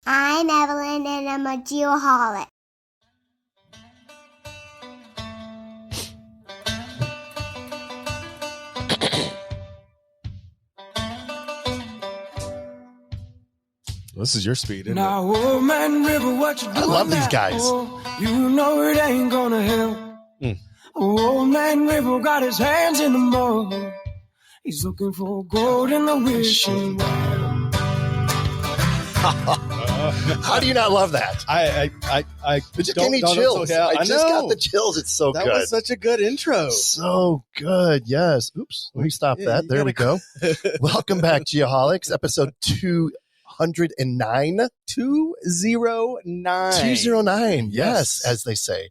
I'm Evelyn, and I'm a geoholic. This is your speed, isn't now, old man River, what you doing? I love these guys. Oh, you know it ain't gonna help. Old man River got his hands in the mud. He's looking for gold in the wishing well. How do you not love that? It just gave me chills. I just got the chills. It's so that good. That was such a good intro. So good. Yes. Oops. Let me stop that. There we go. Welcome back, Geoholics, episode 209. 209. Yes, as they say.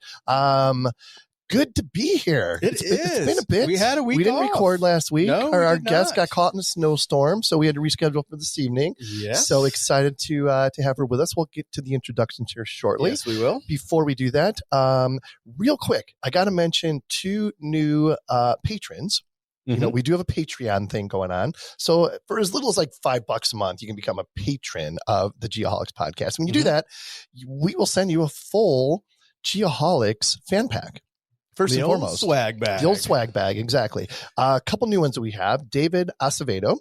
Good to be here. It's been a bit. We had a week We didn't off. record last week. No, Our guest got caught in a snowstorm, so we had to reschedule for this evening. Yes. So excited to have her with us. We'll get to the introductions here shortly. Yes, we will. Before we do that, real quick, I got to mention two new patrons. You know, we do have a Patreon thing going on. So for as little as like $5 a month, you can become a patron of the Geoholics podcast. When you do that, we will send you a full Geoholics fan pack. First and foremost. Swag bag. The old swag bag, exactly. A couple new ones that we have. David Acevedo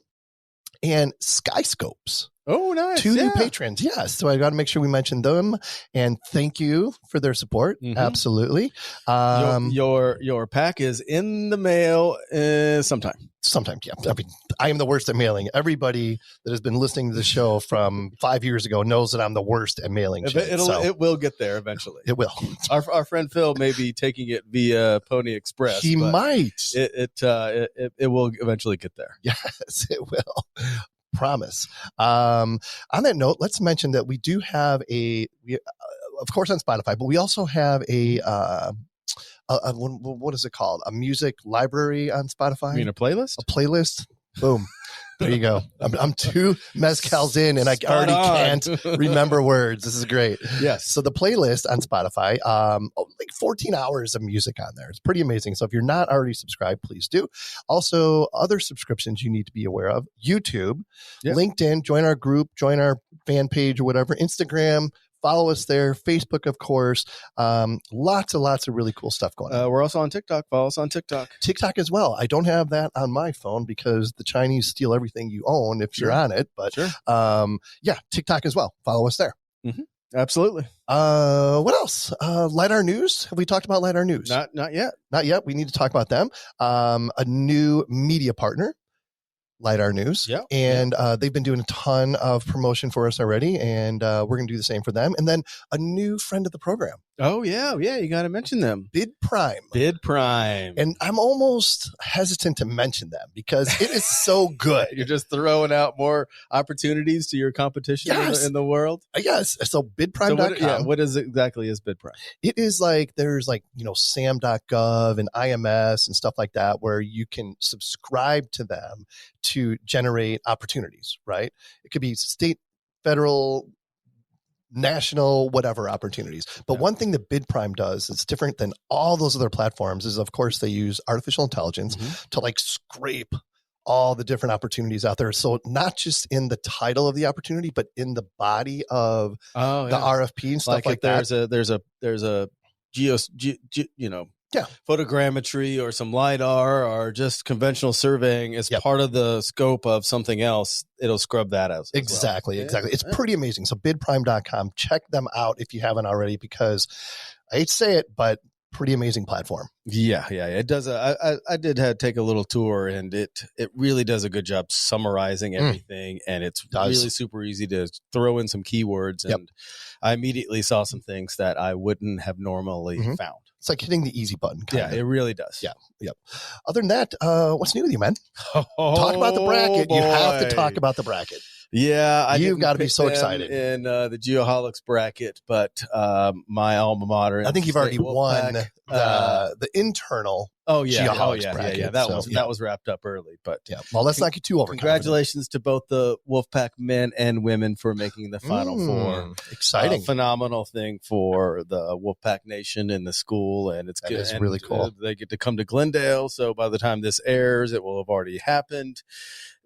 and Skyscopes. Oh, nice. Two new patrons. Yes. So I got to make sure we mention them and thank you for their support. Absolutely. Your pack is in the mail sometime. Sometimes, yeah. I mean, I am the worst at mailing. Everybody that has been listening to the show from 5 years ago knows that I'm the worst at mailing. It will get there eventually. It will. Our friend Phil may be taking it via Pony Express. He might. It will eventually get there. Yes, it will. Promise. On that note, let's mention that we do have of course on Spotify, but we also have what is it called? A music library on Spotify? You mean a playlist? A playlist. Boom. There you go. I'm two mezcals in and I already can't remember words. This is great. Yes. So the playlist on Spotify, like 14 hours of music on there. It's pretty amazing. So if you're not already subscribed, please do. Also, other subscriptions you need to be aware of. YouTube, LinkedIn, join our group, join our fan page or whatever. Instagram, follow us there. Facebook, of course. Lots of really cool stuff going on. We're also on TikTok. Follow us on TikTok. TikTok as well. I don't have that on my phone because the Chinese steal everything you own if you're on it. But TikTok as well. Follow us there. Absolutely. What else? LiDAR News. Have we talked about LiDAR News? Not yet. Not yet. We need to talk about them. A new media partner. LiDAR News. Yeah. And they've been doing a ton of promotion for us already, and we're going to do the same for them. And then a new friend of the program. Oh, yeah. Yeah, you got to mention them. Bid Prime. And I'm almost hesitant to mention them because it is so good. You're just throwing out more opportunities to your competition in the world? Yes. So bidprime.com. So what exactly is Bid Prime? It is like, there's like, SAM.gov and IMS and stuff like that where you can subscribe to them to generate opportunities, right? It could be state, federal, national, whatever opportunities. But one thing that Bid Prime does that's different than all those other platforms is, of course, they use artificial intelligence to like scrape all the different opportunities out there. So not just in the title of the opportunity, but in the body of the RFP and stuff like that. There's a photogrammetry or some LiDAR or just conventional surveying is part of the scope of something else. It'll scrub that out. Exactly. It's pretty amazing. So bidprime.com, check them out if you haven't already, because I hate to say it, but pretty amazing platform. Yeah. It does. I did take a little tour, and it really does a good job summarizing everything, and it's really super easy to throw in some keywords. And I immediately saw some things that I wouldn't have normally found. It's like hitting the easy button. It really does. Yeah. Yep. Other than that, what's new with you, man? Talk about the bracket. You have to talk about the bracket. Yeah, You've got to be so excited in the Geoholics bracket, but my alma mater. I think you've already won the internal. Geoholics bracket. That was wrapped up early, but well, let's not get too over. Congratulations to both the Wolfpack men and women for making the Final Four. Exciting, phenomenal thing for the Wolfpack Nation and the school, and it's good. It's really cool. They get to come to Glendale, so by the time this airs, it will have already happened.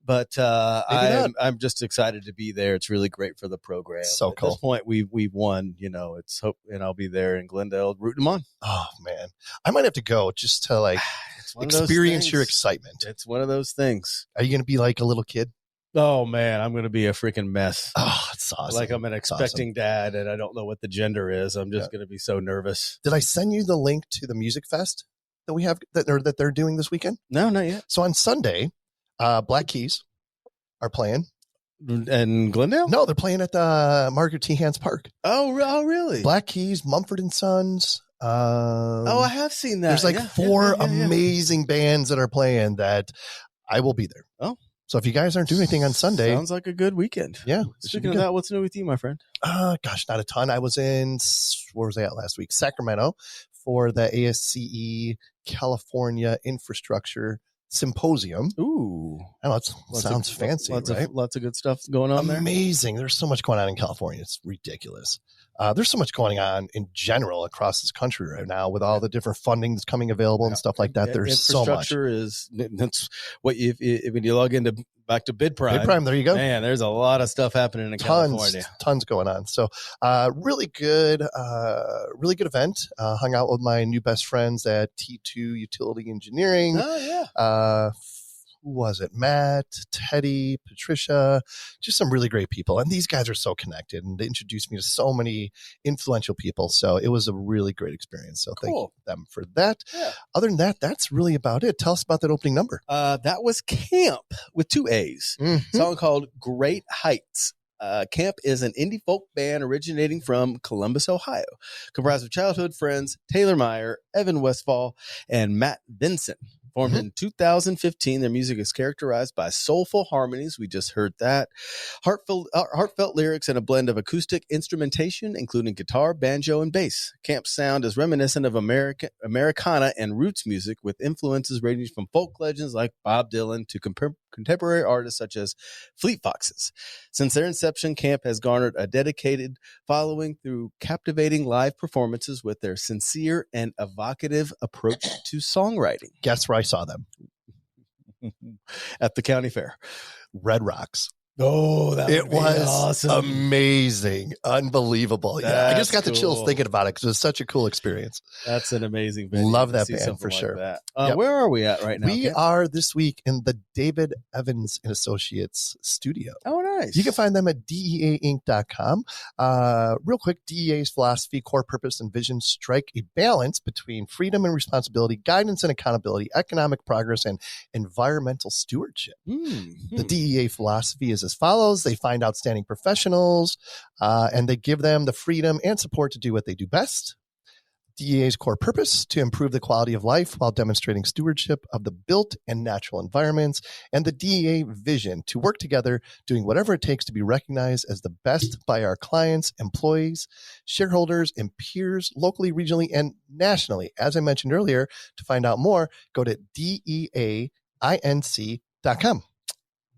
But I'm just excited to be there. It's really great for the program. So cool. At this point, we've won. It's hope, and I'll be there in Glendale rooting them on. Oh man, I might have to go just to experience your excitement. It's one of those things. Are you going to be like a little kid? Oh man, I'm going to be a freaking mess. Oh, it's awesome. Like I'm an expecting dad, and I don't know what the gender is. I'm just going to be so nervous. Did I send you the link to the music fest that we have that they're doing this weekend? No, not yet. So on Sunday, Black Keys are playing. And Glendale? No, they're playing at the Margaret T. Hans Park. Oh, really? Black Keys, Mumford and Sons. I have seen that. There's four amazing bands that are playing that I will be there. Oh. So if you guys aren't doing anything on Sunday. Sounds like a good weekend. Yeah. Speaking of that, what's new with you, my friend? Gosh, not a ton. I was in, where was I at last week? Sacramento for the ASCE California Infrastructure Symposium. Ooh. I know, it sounds fancy, right? Lots of good stuff going on there. Amazing. There's so much going on in California. It's ridiculous. There's so much going on in general across this country right now with all the different funding that's coming available and stuff like that. There's so much. That's what when you log into back to BidPrime. BidPrime, there you go. Man, there's a lot of stuff happening in California. Tons going on. So really good event. Hung out with my new best friends at T2 Utility Engineering. Oh, yeah. Who was it? Matt, Teddy, Patricia, just some really great people. And these guys are so connected, and they introduced me to so many influential people. So it was a really great experience. So thank you them for that. Yeah. Other than that, that's really about it. Tell us about that opening number. That was Camp with 2 A's. Mm-hmm. Song called Great Heights. Camp is an indie folk band originating from Columbus, Ohio, comprised of childhood friends Taylor Meyer, Evan Westfall, and Matt Vinson. Formed in 2015, their music is characterized by soulful harmonies. We just heard that. Heartfelt lyrics and a blend of acoustic instrumentation, including guitar, banjo, and bass. Camp's sound is reminiscent of Americana and roots music, with influences ranging from folk legends like Bob Dylan to contemporary artists such as Fleet Foxes. Since their inception, Camp has garnered a dedicated following through captivating live performances with their sincere and evocative approach to songwriting. Guess where I saw them? At the county fair. Red Rocks. Oh, it was awesome. Amazing. Unbelievable. Yeah, I just got the chills thinking about it because it was such a cool experience. That's an amazing venue. Love that band for sure. Yep. Where are we at right now? We are this week in the David Evans and Associates studio. Oh, nice. You can find them at deainc.com. Real quick, DEA's philosophy, core purpose, and vision strike a balance between freedom and responsibility, guidance and accountability, economic progress, and environmental stewardship. Mm-hmm. The DEA philosophy is as follows. They find outstanding professionals and they give them the freedom and support to do what they do best. DEA's core purpose, to improve the quality of life while demonstrating stewardship of the built and natural environments, and the DEA vision, to work together doing whatever it takes to be recognized as the best by our clients, employees, shareholders, and peers locally, regionally, and nationally. As I mentioned earlier, to find out more, go to deainc.com.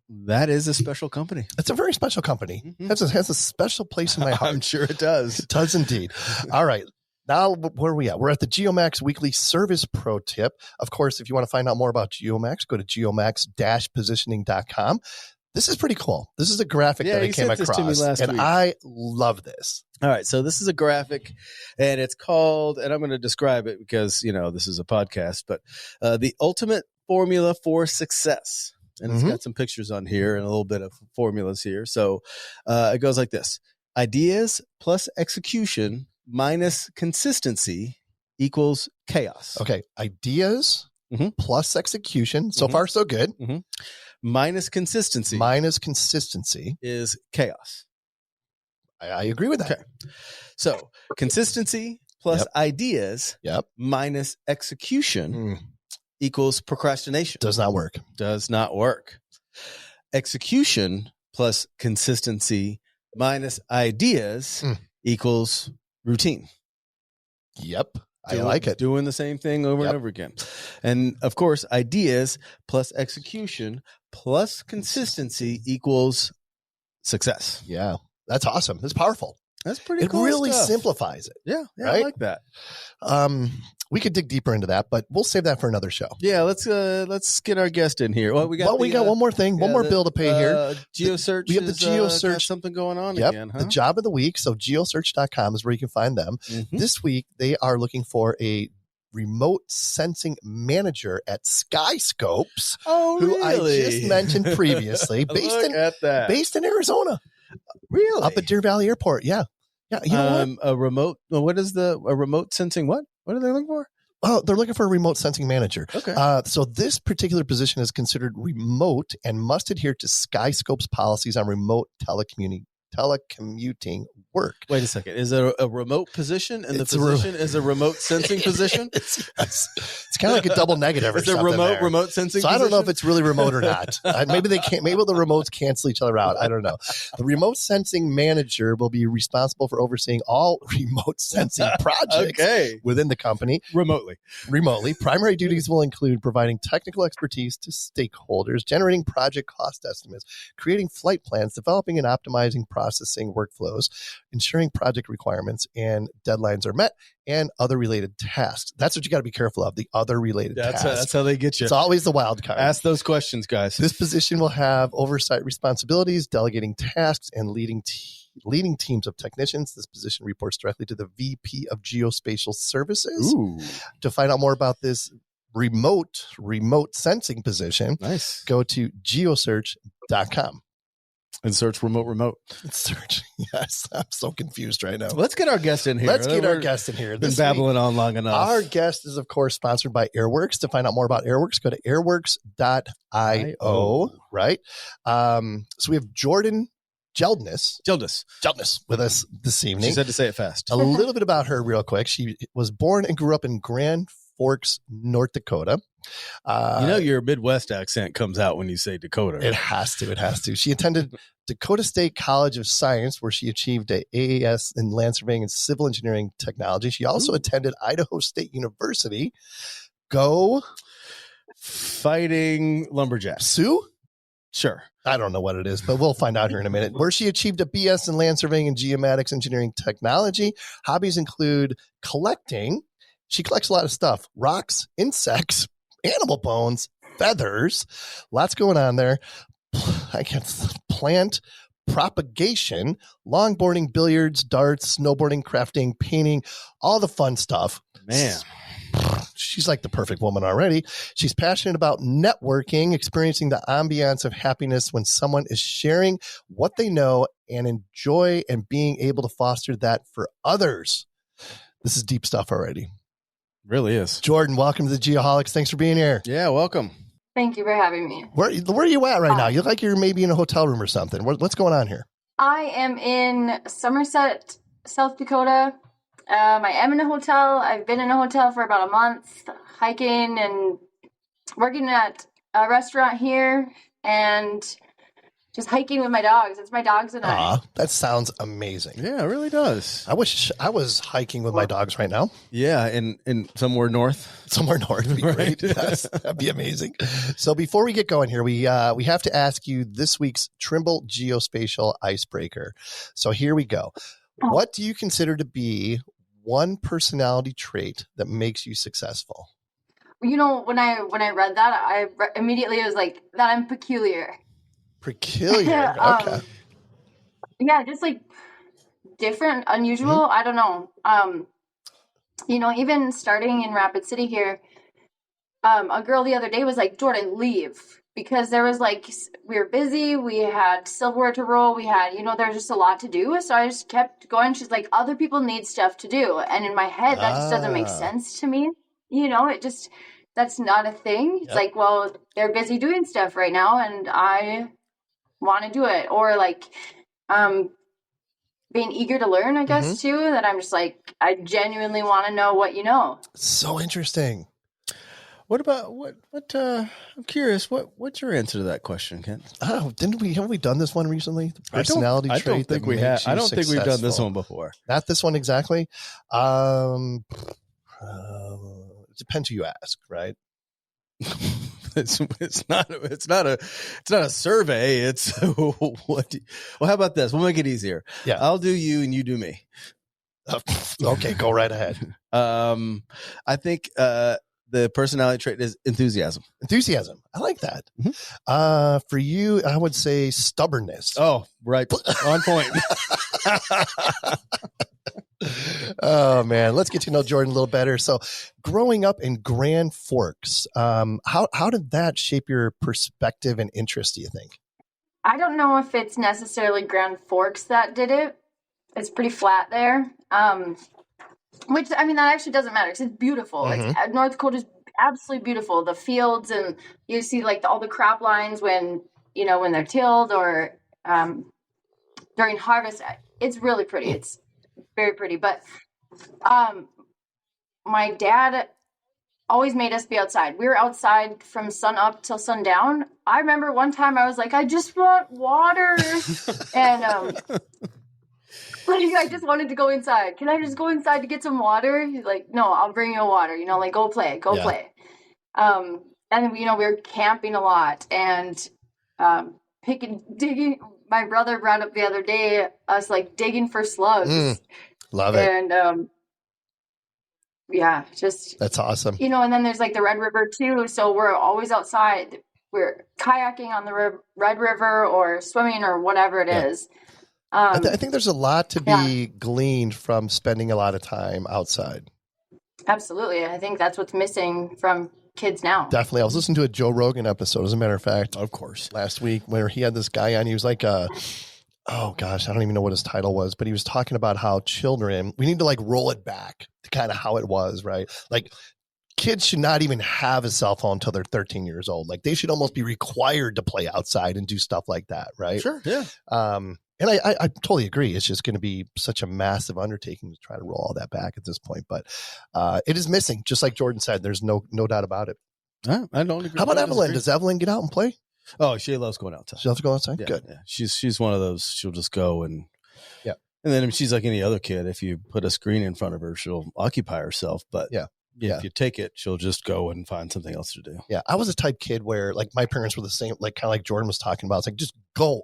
That is a special company. It's a very special company. Mm-hmm. It has a special place in my heart. I'm sure it does. It does indeed. All right. Now, where are we at? We're at the Geomax Weekly Service Pro Tip. Of course, if you want to find out more about Geomax, go to geomax-positioning.com. This is pretty cool. This is a graphic that I came across, to me last week. I love this. All right, so this is a graphic, and it's called, and I'm going to describe it because, this is a podcast, but the ultimate formula for success. And it's got some pictures on here and a little bit of formulas here. So it goes like this. Ideas plus execution minus consistency equals chaos. Okay. Ideas plus execution. So far, so good. Minus consistency. Minus consistency is chaos. I agree with that. Okay. So consistency plus ideas minus execution equals procrastination. Does not work. Does not work. Execution plus consistency minus ideas equals routine. Yep. I like it. Doing the same thing over and over again. And of course, ideas plus execution plus consistency equals success. Yeah. That's awesome. That's powerful. That's pretty cool. It really stuff. simplifies it. Yeah. Right? I like that. We could dig deeper into that, but we'll save that for another show. Yeah, let's get our guest in here. Well, we got one more thing, one more bill to pay here. GeoSearch. We have the GeoSearch got something going on again. Huh? The job of the week. So geosearch.com is where you can find them. This week, they are looking for a remote sensing manager at Skyscopes, who I just mentioned previously, based in Arizona. Really? Up at Deer Valley Airport. Yeah. Yeah. You know a remote. What is a remote sensing? What are they looking for? Oh, they're looking for a remote sensing manager. Okay. So this particular position is considered remote and must adhere to Skyscope's policies on remote telecommuting work. Wait a second. Is it a remote position and the position is a remote sensing position? It's kind of like a double negative or something. It's a remote sensing So position? I don't know if it's really remote or not. Maybe they can't. Maybe the remotes cancel each other out. I don't know. The remote sensing manager will be responsible for overseeing all remote sensing projects within the company. Remotely. Primary duties will include providing technical expertise to stakeholders, generating project cost estimates, creating flight plans, developing and optimizing processing workflows, ensuring project requirements and deadlines are met, and other related tasks. That's what you got to be careful of, the other related tasks. That's how they get you. It's always the wild card. Ask those questions, guys. This position will have oversight responsibilities, delegating tasks, and leading teams of technicians. This position reports directly to the VP of Geospatial Services. Ooh. To find out more about this remote sensing position, go to geosearch.com. And search remote. Search. Yes, I'm so confused right now. Let's get our guest in here. Been babbling on long enough. Our guest is, of course, sponsored by Airworks. To find out more about Airworks, go to airworks.io. Right. So we have Jordyn Hjeldness with us this evening. She said to say it fast. A little bit about her real quick. She was born and grew up in Grand Forks, North Dakota. Your Midwest accent comes out when you say Dakota. Right? It has to. She attended Dakota State College of Science, where she achieved an AAS in land surveying and civil engineering technology. She also attended Idaho State University. Go Fighting Lumberjacks. Sioux? Sure. I don't know what it is, but we'll find out here in a minute. Where she achieved a BS in land surveying and geomatics engineering technology. Hobbies include collecting. She collects a lot of stuff: rocks, insects, animal bones, feathers. Lots going on there. I guess plant propagation, longboarding, billiards, darts, snowboarding, crafting, painting, all the fun stuff. Man. She's like the perfect woman already. She's passionate about networking, experiencing the ambiance of happiness when someone is sharing what they know and enjoy, and being able to foster that for others. This is deep stuff already. Really is. Jordyn, welcome to the Geoholics. Thanks for being here. Yeah, welcome. Thank you for having me. Where are you at right now? You look like you're maybe in a hotel room or something. What's going on here? I am in Somerset, South Dakota. I am in a hotel. I've been in a hotel for about a month, hiking and working at a restaurant here, and just hiking with my dogs. It's my dogs and I. That sounds amazing. Yeah, it really does. I wish I was hiking with my dogs right now. Yeah, in somewhere north. Somewhere north would be great. Yes, that'd be amazing. So before we get going here, we have to ask you this week's Trimble Geospatial Icebreaker. So here we go. What do you consider to be one personality trait that makes you successful? When I read that, immediately was like that I'm peculiar. Peculiar. Okay. Yeah, just like different, unusual. Mm-hmm. I don't know. Even starting in Rapid City here, a girl the other day was like, "Jordyn, leave," because there was like, we were busy. We had silverware to roll. We had, there's just a lot to do. So I just kept going. She's like, other people need stuff to do. And in my head, that just doesn't make sense to me. That's not a thing. It's like, well, they're busy doing stuff right now, and I want to do it. Or like, being eager to learn, I guess, too, that I'm just like, I genuinely want to know what you know. So interesting. What about I'm curious, what's your answer to that question, Ken? Oh, haven't we done this one recently? The personality trait. I don't think we have. I don't think we've done this one before. Not this one exactly. It depends who you ask, right? It's not a survey. It's what? Well, how about this? We'll make it easier. Yeah, I'll do you and you do me. Okay, go right ahead. I think the personality trait is enthusiasm. Enthusiasm. I like that. Mm-hmm. For you, I would say stubbornness. Oh, right. On point. Oh man, let's get to know Jordyn a little better. So, growing up in Grand Forks, how did that shape your perspective and interest, do you think? I don't know if it's necessarily Grand Forks that did it. It's pretty flat there. Which, I mean, that actually doesn't matter because it's beautiful. Mm-hmm. North Dakota is absolutely beautiful. The fields, and you see like all the crop lines when they're tilled or during harvest. It's really pretty. It's very pretty. But my dad always made us be outside. We were outside from sun up till sundown. I remember one time I was like, I just want water. And I just wanted to go inside. Can I just go inside to get some water? He's like, no, I'll bring you water. Like, go play. And we were camping a lot and digging. My brother brought up the other day us like digging for slugs. Love it. And yeah, just that's awesome. And then there's like the Red River too. So we're always outside. We're kayaking on the Red River or swimming or whatever it is. I think there's a lot to be gleaned from spending a lot of time outside. Absolutely. I think that's what's missing from kids now. Definitely. I was listening to a Joe Rogan episode, as a matter of fact. Of course. Last week where he had this guy on. He was like, oh gosh, I don't even know what his title was, but he was talking about how children, we need to like roll it back to kind of how it was, right? Like kids should not even have a cell phone until they're 13 years old. Like they should almost be required to play outside and do stuff like that, right? Sure. Yeah. And I totally agree. It's just going to be such a massive undertaking to try to roll all that back at this point. But it is missing, just like Jordyn said. There's no doubt about it. I don't agree. How about Evelyn? Does Evelyn get out and play? Oh, she loves going outside. She loves to go outside? Yeah, good. Yeah. She's one of those. She'll just go and yeah. And then she's like any other kid. If you put a screen in front of her, she'll occupy herself. But if you take it, she'll just go and find something else to do. Yeah. I was a type kid where like my parents were the same, like kind of like Jordyn was talking about. It's like, just go.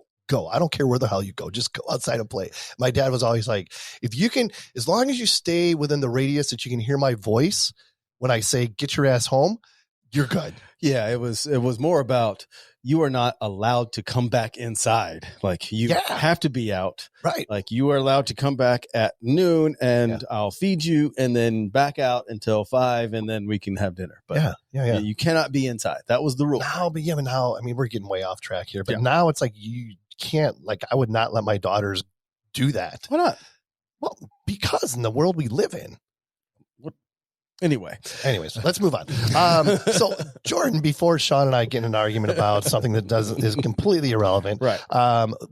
I don't care where the hell you go. Just go outside and play. My dad was always like, if you can, as long as you stay within the radius that you can hear my voice when I say, get your ass home, you're good. Yeah. It was more about you are not allowed to come back inside. Like you have to be out. Right. Like you are allowed to come back at noon and I'll feed you and then back out until 5 and then we can have dinner. But you cannot be inside. That was the rule. Now, I mean, we're getting way off track here, but now it's like you can't, like, I would not let my daughters do that. Why not? Well, because in the world we live in. Anyways, let's move on. So Jordyn, before Sean and I get in an argument about something that is completely irrelevant, right?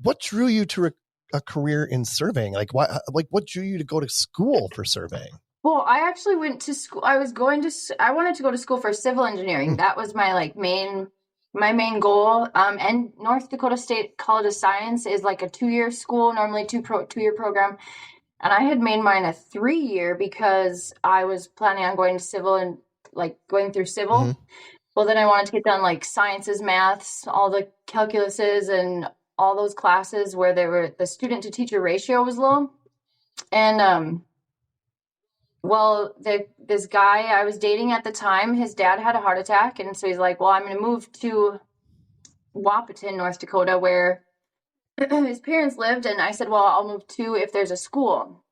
What drew you to a career in surveying? Like, what drew you to go to school for surveying? Well, I actually went to school. I wanted to go to school for civil engineering. That was my main goal. And North Dakota State College of Science is like a 2-year school, normally 2-year program. And I had made mine a 3-year because I was planning on going to civil and like going through civil. Mm-hmm. Well, then I wanted to get done like sciences, maths, all the calculuses and all those classes where the student to teacher ratio was low. And, this guy I was dating at the time, his dad had a heart attack. And so he's like, well, I'm going to move to Wahpeton, North Dakota, where his parents lived. And I said, well, I'll move too if there's a school.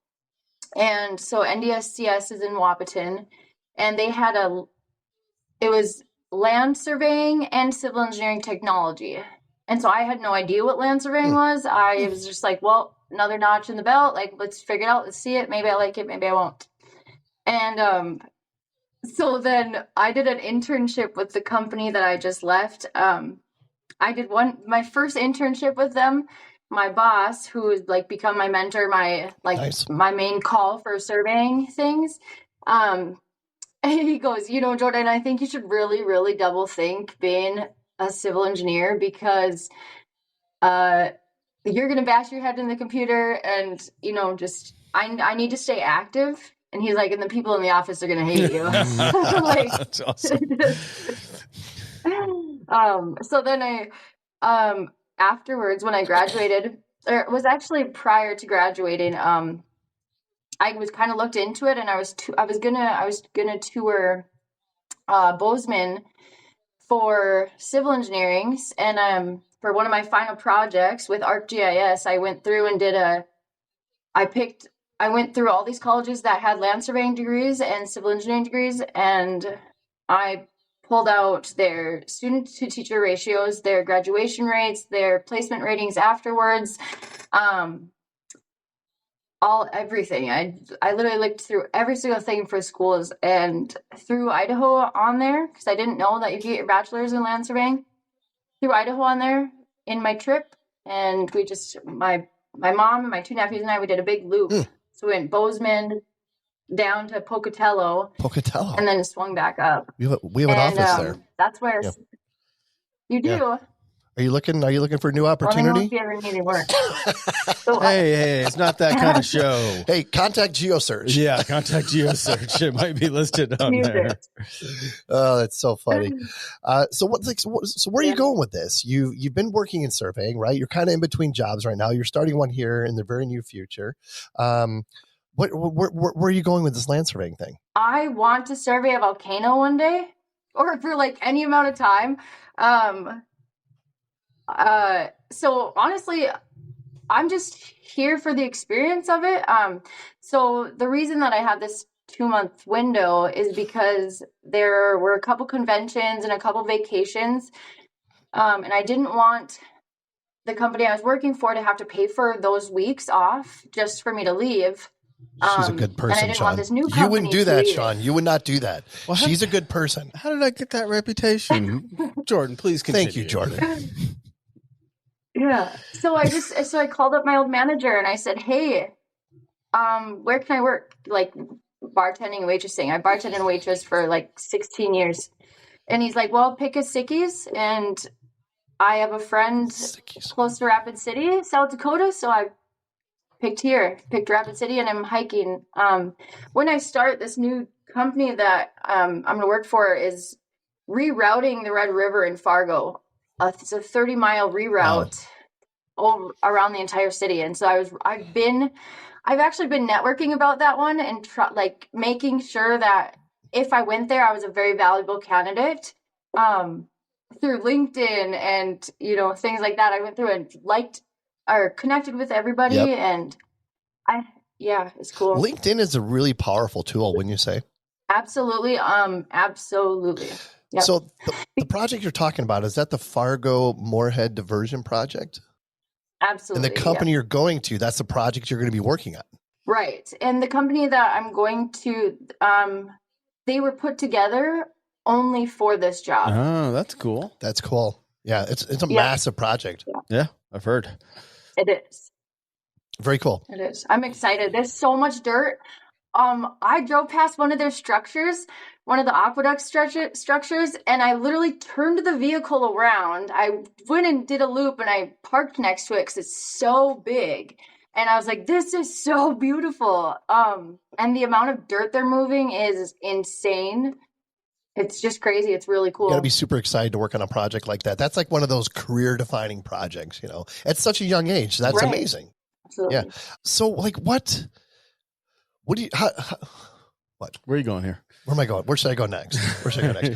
And so NDSCS is in Wahpeton, and they had it was land surveying and civil engineering technology. And so I had no idea what land surveying was. I was just like, well, another notch in the belt. Like, let's figure it out. Let's see it. Maybe I like it. Maybe I won't. And so then I did an internship with the company that I just left. I did my first internship with them. My boss, who has like become my mentor, my main call for surveying things. he goes, you know, Jordyn, I think you should really, really double think being a civil engineer because you're going to bash your head in the computer and, you know, just, I need to stay active. And he's like, and the people in the office are going to hate you. Like, that's awesome. So then afterwards, when I graduated, or it was actually prior to graduating, I was kind of looked into it, and I was gonna tour Bozeman for civil engineering, and for one of my final projects with ArcGIS, I went through and I went through all these colleges that had land surveying degrees and civil engineering degrees, and I pulled out their student to teacher ratios, their graduation rates, their placement ratings afterwards, everything. I literally looked through every single thing for schools and threw Idaho on there because I didn't know that you get your bachelor's in land surveying. Threw Idaho on there in my trip, and we just my mom and my two nephews and I, we did a big loop. So we went Bozeman down to Pocatello, and then swung back up. We have an office there. That's where you do. Yeah. Are you looking for a new opportunity? If you ever needed work. Hey, it's not that kind of show. Hey, contact GeoSearch. Yeah, contact GeoSearch. It might be listed on there. Oh, that's so funny. So where are you going with this? You've been working in surveying, right? You're kind of in between jobs right now. You're starting one here in the very near future. Where are you going with this land surveying thing? I want to survey a volcano one day, or for like any amount of time. So honestly, I'm just here for the experience of it. So the reason that I have this 2-month window is because there were a couple conventions and a couple vacations. And I didn't want the company I was working for to have to pay for those weeks off just for me to leave. She's a good person, and I didn't Sean. want this new You wouldn't do that, leave. Sean. You would not do that. Well, she's a good person. How did I get that reputation? Jordyn, please continue. Thank you, Jordyn. Yeah. So I called up my old manager and I said, hey, where can I work? Like bartending and waitressing. I bartended and waitress for like 16 years. And he's like, well, pick a Sickies. And I have a friend close to Rapid City, South Dakota. So I picked Rapid City, and I'm hiking. When I start this new company that I'm going to work for is rerouting the Red River in Fargo. It's a 30-mile reroute around the entire city. And so I've actually been networking about that one and making sure that if I went there, I was a very valuable candidate through LinkedIn and, things like that. I went through and connected with everybody. Yep. And it's cool. LinkedIn is a really powerful tool, wouldn't you say? Absolutely. Absolutely. Yep. So the project you're talking about, is that the Fargo Moorhead Diversion Project? Absolutely. And the company you're going to, that's the project you're going to be working on. Right. And the company that I'm going to, they were put together only for this job. Oh, that's cool. That's cool. Yeah, it's a massive project. Yeah, I've heard. It is. Very cool. It is. I'm excited. There's so much dirt. I drove past one of their structures, one of the aqueduct structures, and I literally turned the vehicle around. I went and did a loop, and I parked next to it because it's so big. And I was like, this is so beautiful. And the amount of dirt they're moving is insane. It's just crazy. It's really cool. You gotta be super excited to work on a project like that. That's like one of those career-defining projects, at such a young age. That's right. Amazing. Absolutely. Yeah. So, what do you? What? Where are you going here? Where am I going? Where should I go next?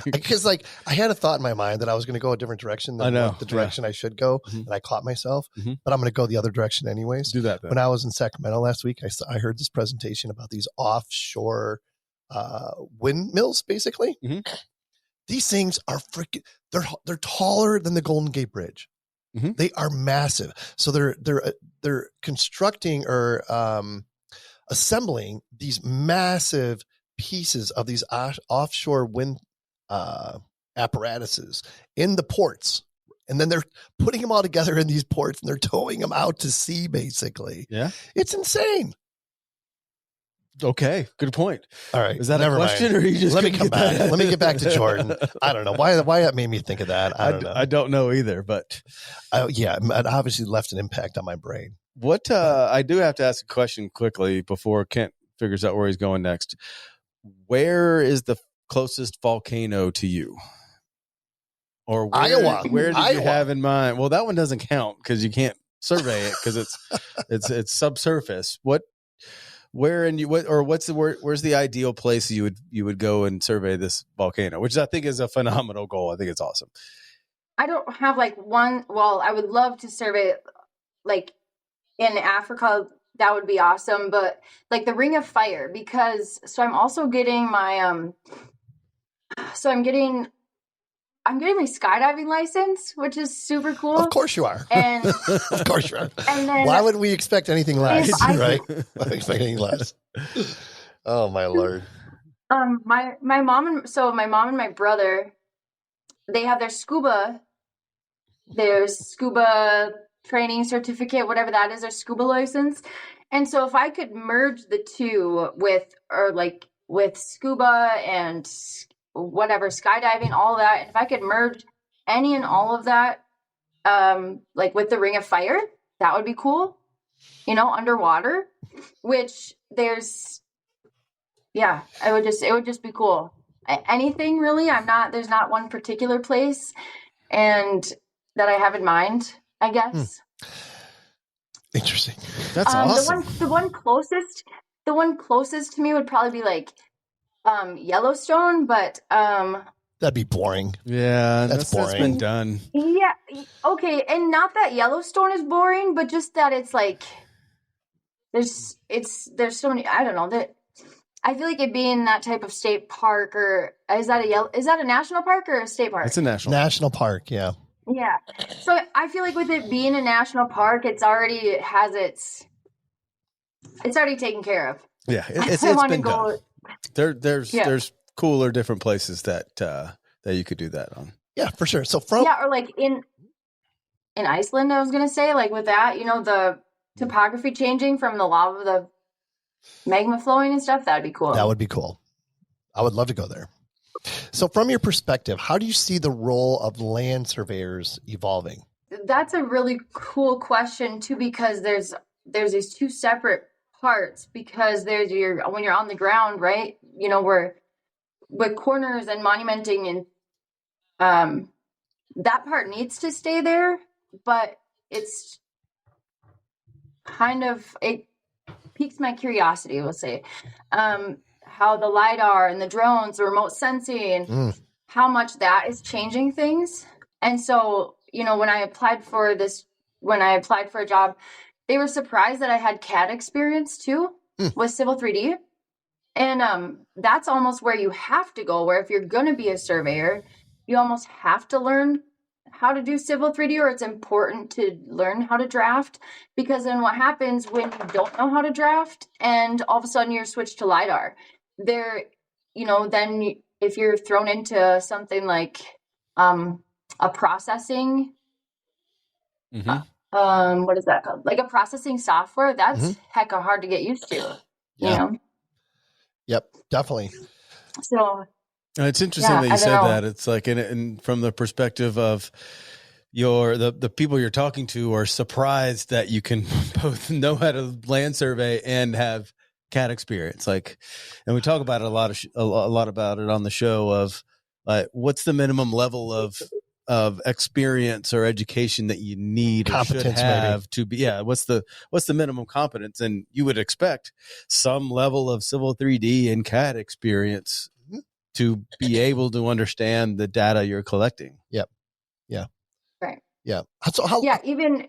Because I had a thought in my mind that I was going to go a different direction than the direction I should go, and I caught myself. But I'm going to go the other direction anyways. Do that then. When I was in Sacramento last week, I heard this presentation about these offshore windmills. Basically, these things are freaking. They're taller than the Golden Gate Bridge. They are massive. So they're constructing or assembling these massive pieces of these offshore wind apparatuses in the ports, and then they're putting them all together in these ports, and they're towing them out to sea. Basically, yeah, it's insane. Okay, good point. All right. Is that never a question, mind. or you just let me couldn't come get back? that? Let me get back to Jordyn. I don't know why that made me think of that. I don't know. I don't know either, but it obviously left an impact on my brain. what I do have to ask a question quickly before Kent figures out where he's going next. Where is the closest volcano to you? Or Iowa. Where did you Iowa. have in mind? Well, that one doesn't count because you can't survey it because it's subsurface. Where's the ideal place you would go and survey this volcano, which I think is a phenomenal goal. I think it's awesome. I don't have like one. Well, I would love to survey like in Africa. That would be awesome. But like the Ring of Fire, because I'm also getting my I'm getting my skydiving license, which is super cool. Of course you are. And of course you are. And then, why would we expect anything less? Right? Why would we expect anything less? Oh my Lord. My mom and my brother, they have their scuba training certificate, whatever that is, their scuba license. And so if I could merge the two with scuba and whatever, skydiving, all that, and if I could merge any and all of that, like with the Ring of Fire, that would be cool, underwater, which it would just be cool. Anything really. There's not one particular place and that I have in mind, I guess. Interesting. That's awesome. The one closest to me would probably be like Yellowstone, but that'd be boring. Yeah, that's boring. That's been done. Yeah, okay, and not that Yellowstone is boring, but just that it's like there's so many. I don't know that. I feel like it being that type of state park, or is that a national park or a state park? It's a national park. Yeah. Yeah. So I feel like with it being a national park, it's already taken care of. Yeah, it's been done. There's cooler, different places that you could do that on. Yeah, for sure. So or like in Iceland, I was gonna say, like with that, the topography changing from the lava, the magma flowing and stuff, that'd be cool. That would be cool. I would love to go there. So from your perspective, how do you see the role of land surveyors evolving? That's a really cool question too, because there's these two separate parts, because there's when you're on the ground, right? Where with corners and monumenting, and that part needs to stay there, but it's kind of, it piques my curiosity, we'll say, how the LiDAR and the drones, the remote sensing, how much that is changing things. And so, when I applied for a job, they were surprised that I had CAD experience too with Civil 3D. And that's almost where you have to go, where if you're going to be a surveyor, you almost have to learn how to do Civil 3D, or it's important to learn how to draft, because then what happens when you don't know how to draft and all of a sudden you're switched to LiDAR, then if you're thrown into something like a processing, what is that called? Like a processing software, that's hecka hard to get used to, you know? Yep, definitely. So it's interesting that you said that. It's like, and from the perspective of the people you're talking to are surprised that you can both know how to land survey and have CAD experience. Like, and we talk about it a lot about it on the show of what's the minimum level of experience or education that you need or should have to be, what's the minimum competence? And you would expect some level of Civil 3D and CAD experience to be able to understand the data you're collecting. Yep. Yeah. Right. Yeah. Even,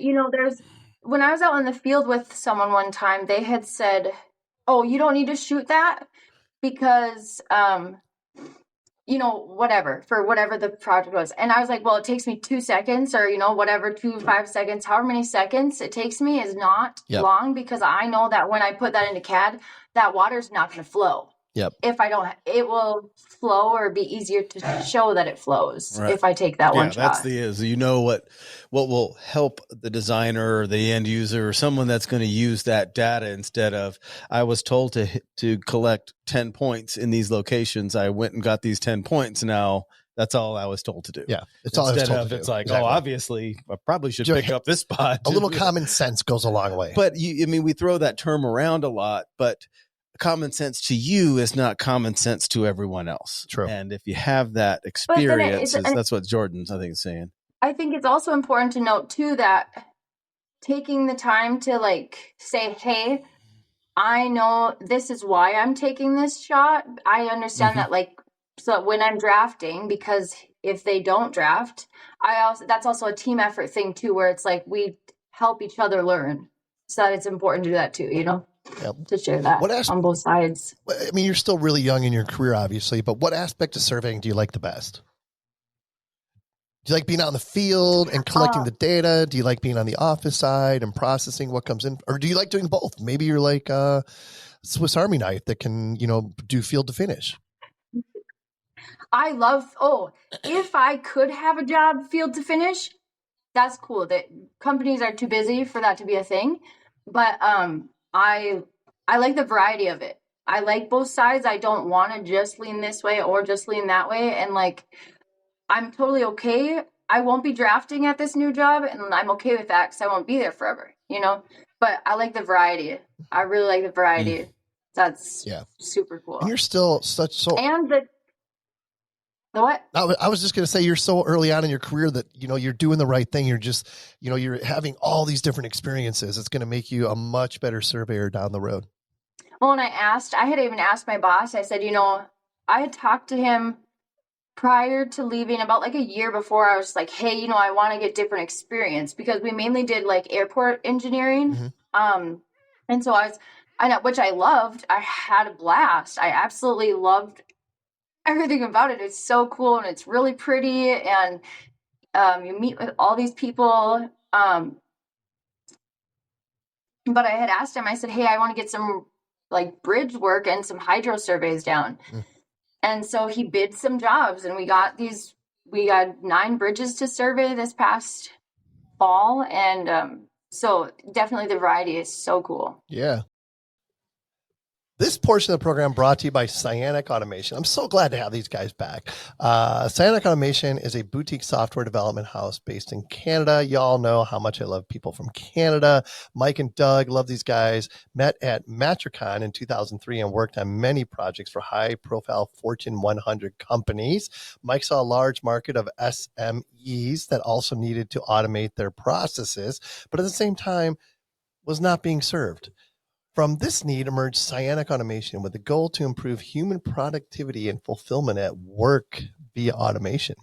when I was out in the field with someone one time, they had said, oh, you don't need to shoot that because, whatever the project was. And I was like, well, it takes me 2 seconds or, 5 seconds, however many seconds it takes me is not long, because I know that when I put that into CAD, that water's not going to flow. if I don't, it will flow or be easier to show that it flows if I take that one shot. That's what will help the designer or the end user or someone that's going to use that data instead of, I was told to collect 10 points in these locations. I went and got these 10 points. Now that's all I was told to do. Yeah. It's all I was told to do. It's like, obviously I probably should pick up this spot. A little common sense goes a long way. But we throw that term around a lot, but common sense to you is not common sense to everyone else. True. And if you have that experience, that's what Jordyn's, I think, is saying. I think it's also important to note too that taking the time to like say, hey, I know this is why I'm taking this shot. I understand that, like, so when I'm drafting, because if they don't draft, that's also a team effort thing too, where it's like we help each other learn. So that it's important to do that too, to share that on both sides. I mean, you're still really young in your career, obviously, but what aspect of surveying do you like the best? Do you like being out in the field and collecting the data? Do you like being on the office side and processing what comes in? Or do you like doing both? Maybe you're like a Swiss Army knife that can, do field to finish. I love, if I could have a job field to finish, that's cool. That companies are too busy for that to be a thing. But I like the variety of it. I like both sides. I don't want to just lean this way or just lean that way. And like, I'm totally okay. I won't be drafting at this new job, and I'm okay with that because I won't be there forever, But I like the variety. I really like the variety. That's super cool. And you're still and the what? I was just going to say, you're so early on in your career that, you're doing the right thing. You're just, you're having all these different experiences. It's going to make you a much better surveyor down the road. Well, and I had even asked my boss, I said, I had talked to him prior to leaving about like a year before. I was like, hey, I want to get different experience because we mainly did like airport engineering. And so which I loved. I had a blast. I absolutely loved everything about it. It's so cool and it's really pretty, and you meet with all these people. But I had asked him, I said, hey, I want to get some like bridge work and some hydro surveys down. And so he bid some jobs, and we got 9 bridges to survey this past fall. And so definitely the variety is so cool. Yeah. This portion of the program brought to you by Cyanic Automation. I'm so glad to have these guys back. Cyanic Automation is a boutique software development house based in Canada. Y'all know how much I love people from Canada. Mike and Doug, love these guys. Met at Matricon in 2003 and worked on many projects for high-profile Fortune 100 companies. Mike saw a large market of SMEs that also needed to automate their processes, but at the same time was not being served. From this need emerged Cyanic Automation with the goal to improve human productivity and fulfillment at work via automation.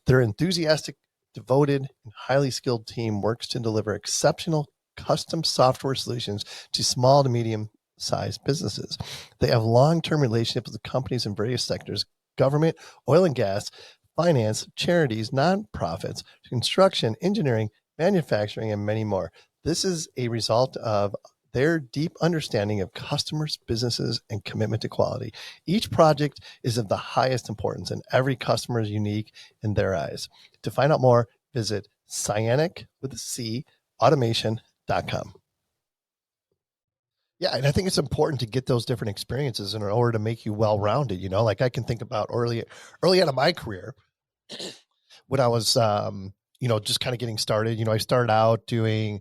Their enthusiastic, devoted, and highly skilled team works to deliver exceptional custom software solutions to small to medium-sized businesses. They have long-term relationships with companies in various sectors: government, oil and gas, finance, charities, nonprofits, construction, engineering, manufacturing, and many more. This is a result of their deep understanding of customers, businesses, and commitment to quality. Each project is of the highest importance, and every customer is unique in their eyes. To find out more, visit cyanic.automation.com. Yeah, and I think it's important to get those different experiences in order to make you well-rounded. Like I can think about early on in my career when I was just kind of getting started. I started out doing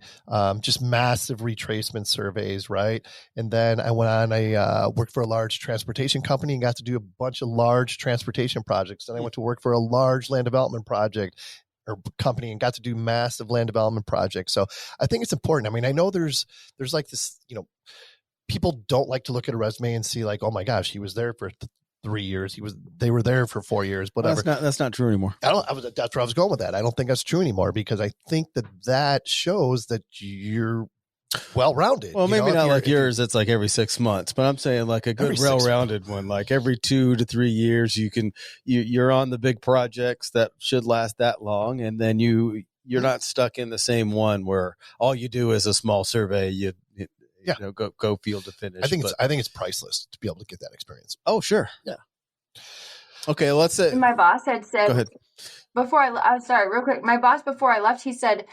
just massive retracement surveys, right? And then I went on, I worked for a large transportation company and got to do a bunch of large transportation projects. Then I went to work for a large land development project or company and got to do massive land development projects. So I think it's important. I mean, I know there's like this, people don't like to look at a resume and see like, oh my gosh, he was there for 3 years. They were there for 4 years, whatever. That's not true anymore. That's where I was going with that. I don't think that's true anymore because I think that shows that you're well-rounded. Well, maybe not like yours. It's like every 6 months, but I'm saying like a good well-rounded one, like every 2 to 3 years, you're on the big projects that should last that long. And then you're not stuck in the same one where all you do is a small survey. Yeah. Go field to finish. I think it's priceless to be able to get that experience. Oh, sure. Yeah. Okay, let's say my boss had said, go ahead. I'm sorry, real quick. My boss, before I left, he said,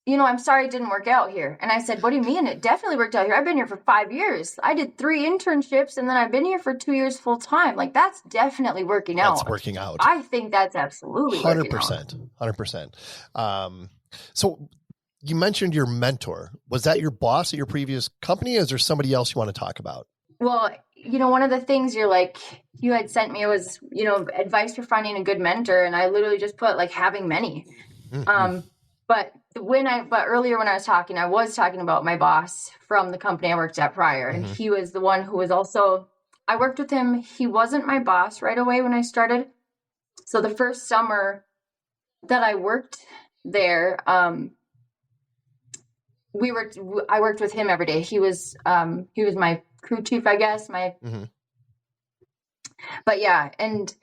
I'm sorry it didn't work out here. And I said, what do you mean? It definitely worked out here. I've been here for 5 years. I did 3 internships, and then I've been here for 2 years full time. Like, that's definitely working out. That's working out. I think that's absolutely 100%. 100%. So you mentioned your mentor. Was that your boss at your previous company, or is there somebody else you want to talk about? Well, one of the things you had sent me was, advice for finding a good mentor. And I literally just put having many. Mm-hmm. But earlier when I was talking about my boss from the company I worked at prior. And he was the one who was also, I worked with him. He wasn't my boss right away when I started. So the first summer that I worked there, I worked with him every day. He was my crew chief, I guess. But yeah, and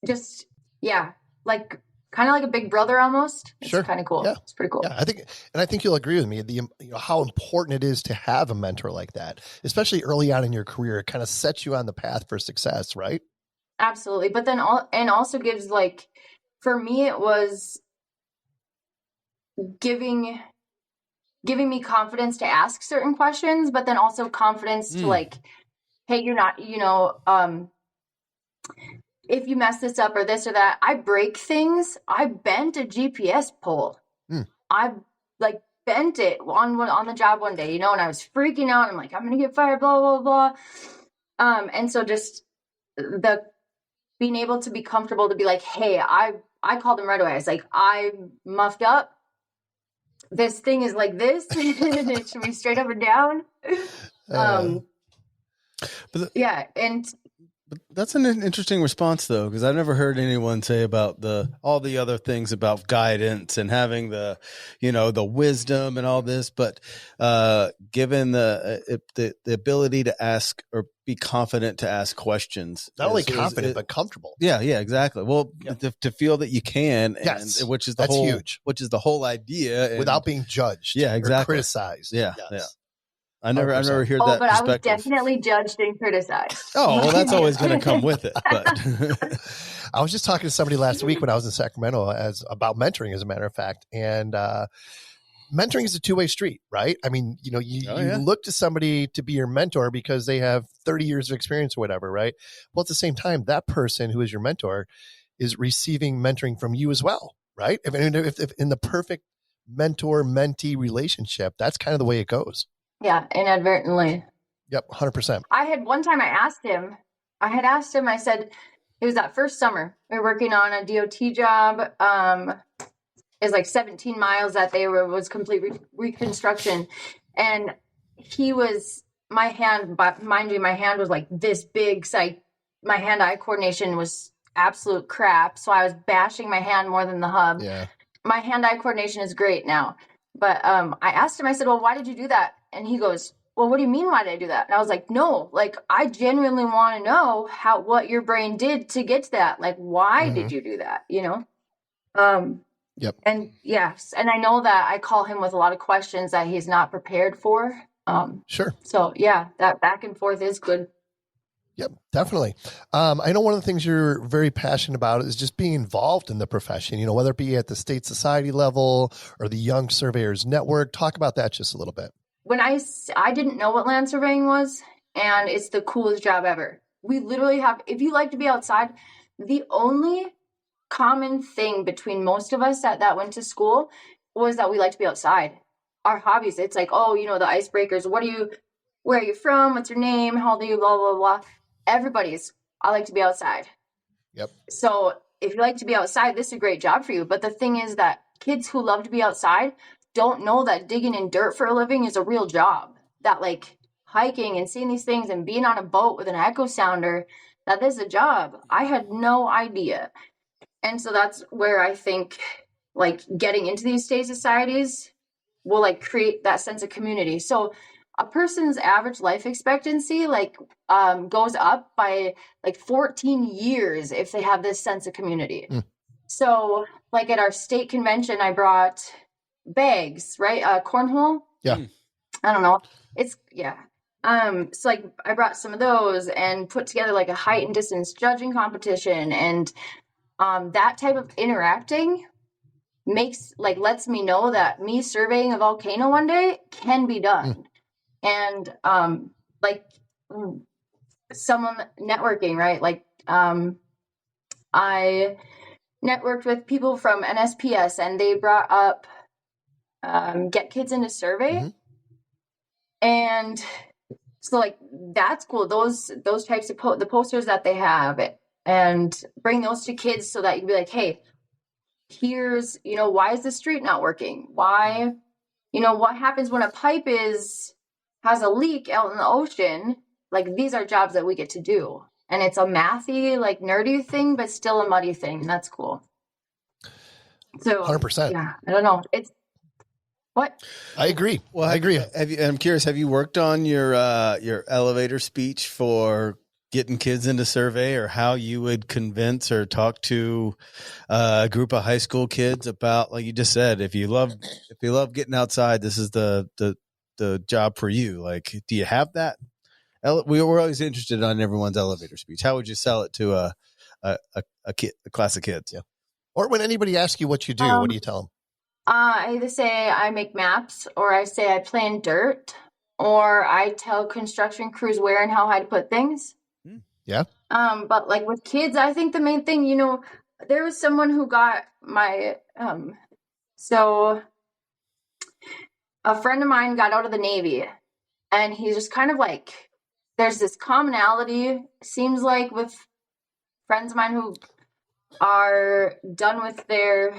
just kind of like a big brother almost. It's kind of cool. Yeah. It's pretty cool. Yeah, I think you'll agree with me. How important it is to have a mentor like that, especially early on in your career. It kind of sets you on the path for success, right? Absolutely. But then also gives for me, it was giving me confidence to ask certain questions, but then also confidence to hey, you're not, if you mess this up or this or that. I break things. I bent a GPS pole. I bent it on the job one day, and I was freaking out. I'm like, I'm going to get fired, blah, blah, blah. And so just the being able to be comfortable to be like, hey, I called him right away. I was like, I muffed up. This thing is like this. It should be straight up and down. But that's an interesting response, though, because I've never heard anyone say about all the other things about guidance and having the wisdom and all this. But given the ability to ask or be confident to ask questions, not only confident but comfortable. Yeah, exactly. Well, to feel that you can, yes, and which is huge. Which is the whole idea, without being judged. Yeah, exactly. Or criticized. Yeah, yes. yeah. I never heard that but perspective. I was definitely judged and criticized. Oh, well, that's always going to come with it. But I was just talking to somebody last week when I was in Sacramento about mentoring, as a matter of fact. And mentoring is a two-way street, right? I mean, you look to somebody to be your mentor because they have 30 years of experience or whatever, right? Well, at the same time, that person who is your mentor is receiving mentoring from you as well, right? If in the perfect mentor-mentee relationship, that's kind of the way it goes. Yeah, inadvertently. Yep, 100%. I had one time I said, it was that first summer. We were working on a DOT job. It was 17 miles that was complete reconstruction. And my hand, but mind you, my hand was this big. So my hand-eye coordination was absolute crap. So I was bashing my hand more than the hub. Yeah. My hand-eye coordination is great now. But I asked him, I said, well, why did you do that? And he goes, well, what do you mean, why did I do that? And I was like, no, I genuinely want to know what your brain did to get to that. Why did you do that? Yep. And yes. And I know that I call him with a lot of questions that he's not prepared for. Sure. So yeah, that back and forth is good. Yep, definitely. I know one of the things you're very passionate about is just being involved in the profession, whether it be at the state society level or the Young Surveyors Network. Talk about that just a little bit. When I didn't know what land surveying was, and it's the coolest job ever. We literally have, if you like to be outside, the only common thing between most of us that went to school was that we like to be outside. Our hobbies, it's the icebreakers. Where are you from? What's your name? How old are you? Blah, blah, blah. I like to be outside. Yep. So if you like to be outside, this is a great job for you. But the thing is that kids who love to be outside don't know that digging in dirt for a living is a real job. That hiking and seeing these things and being on a boat with an echo sounder, that is a job. I had no idea. And so that's where I think getting into these state societies will create that sense of community. So a person's average life expectancy goes up by 14 years if they have this sense of community. So at our state convention, I brought bags, right? Cornhole. Yeah. I don't know. It's so like I brought some of those and put together like a height and distance judging competition, and that type of interacting lets me know that me surveying a volcano one day can be done. And like someone networking, right? Like I networked with people from NSPS, and they brought up Get Kids Into Survey. And so like that's cool. Those types of the posters that they have, and bring those to kids so that you can be like, hey, here's, why is the street not working? Why, what happens when a pipe has a leak out in the ocean? Like, these are jobs that we get to do. And it's a mathy, like nerdy thing, but still a muddy thing. That's cool. So 100%. Yeah, I don't know. It's what? I agree. Well, I agree. I'm curious, have you worked on your elevator speech for getting kids into survey, or how you would convince or talk to a group of high school kids about, like you just said, if you love getting outside, this is the job for you. Like, do you have that? We were always interested on everyone's elevator speech. How would you sell it to a class of kids? Yeah. Or when anybody asks you what you do, what do you tell them? I either say I make maps, or I say I play in dirt, or I tell construction crews where and how high to put things. Yeah. But like with kids, I think the main thing, there was someone who got my, so a friend of mine got out of the Navy, and he's just kind of like, there's this commonality, seems like, with friends of mine who are done with their,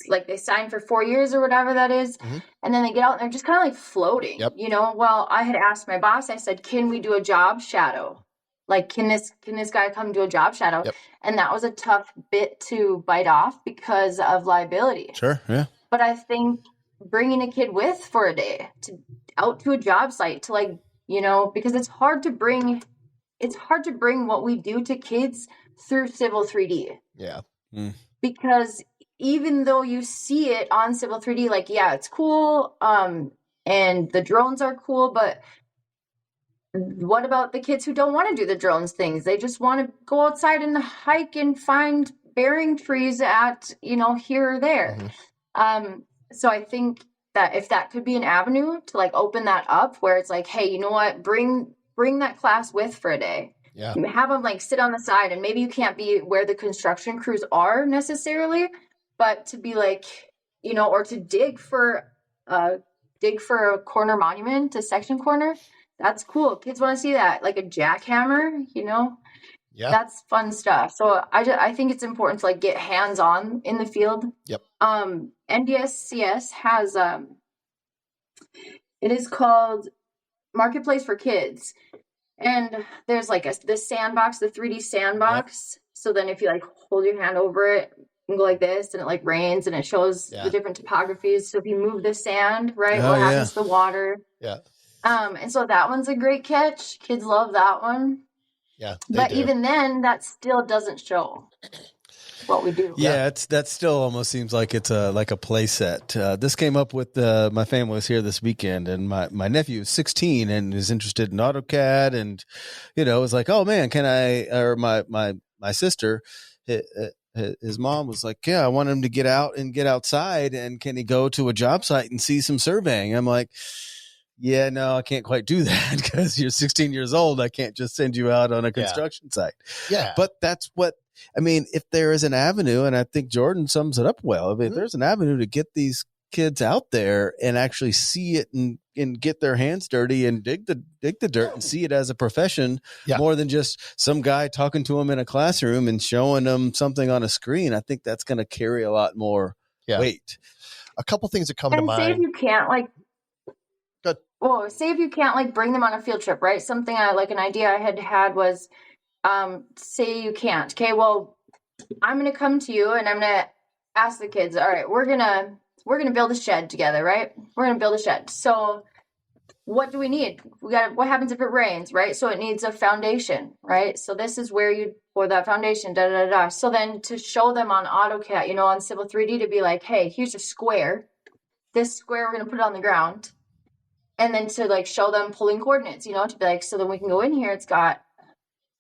like, they sign for 4 years or whatever that is, and then they get out and they're just kind of like floating. Yep. Well, I had asked my boss, I said, can we do a job shadow? Like, can this guy come do a job shadow? Yep. And that was a tough bit to bite off because of liability. Sure. Yeah. But I think bringing a kid with for a day out to a job site to, like, because it's hard to bring what we do to kids through Civil 3D. Yeah. Because even though you see it on Civil 3D, like, yeah, it's cool, and the drones are cool, but what about the kids who don't want to do the drones things? They just want to go outside and hike and find bearing trees at, here or there. So I think that if that could be an avenue to, like, open that up, where it's like, hey, you know what, bring that class with for a day. Yeah. Have them, like, sit on the side, and maybe you can't be where the construction crews are necessarily, but to be like, or to dig for a corner monument, a section corner. That's cool. Kids want to see that, like a jackhammer, Yeah. That's fun stuff. So I think it's important to, like, get hands on in the field. Yep. NDSCS has it is called Marketplace for Kids, and there's like this sandbox, the 3D sandbox. Yep. So then if you, like, hold your hand over it and go like this, and it, like, rains, and it shows the different topographies. So if you move the sand, right, what happens to the water? Yeah. And so that one's a great catch. Kids love that one. Yeah. But even then, that still doesn't show what we do. Yeah, that still almost seems like it's like a play set. This came up with my family was here this weekend, and my nephew is 16 and is interested in AutoCAD, and was like, oh man, can I? Or my sister, his mom was like, yeah, I want him to get out and get outside, and can he go to a job site and see some surveying? I'm like, yeah, no, I can't quite do that because you're 16 years old. I can't just send you out on a construction site. Yeah. But that's what, I mean, if there is an avenue, and I think Jordyn sums it up well, if there's an avenue to get these kids out there and actually see it and get their hands dirty and dig the dirt and see it as a profession, more than just some guy talking to them in a classroom and showing them something on a screen, I think that's going to carry a lot more weight. A couple things that come to mind. Say if you can't, like, say if you can't, like, bring them on a field trip, right? Something an idea I had was, say you can't. Okay, well, I'm going to come to you and I'm going to ask the kids, all right, we're going to build a shed together, right? We're going to build a shed. So what do we need? What happens if it rains, right? So it needs a foundation, right? So this is where you pour that foundation, da, da, da, da. So then to show them on AutoCAD, on Civil 3D, to be like, hey, here's a square. This square, we're going to put it on the ground. and then to like show them pulling coordinates, you know, to be like, so then we can go in here.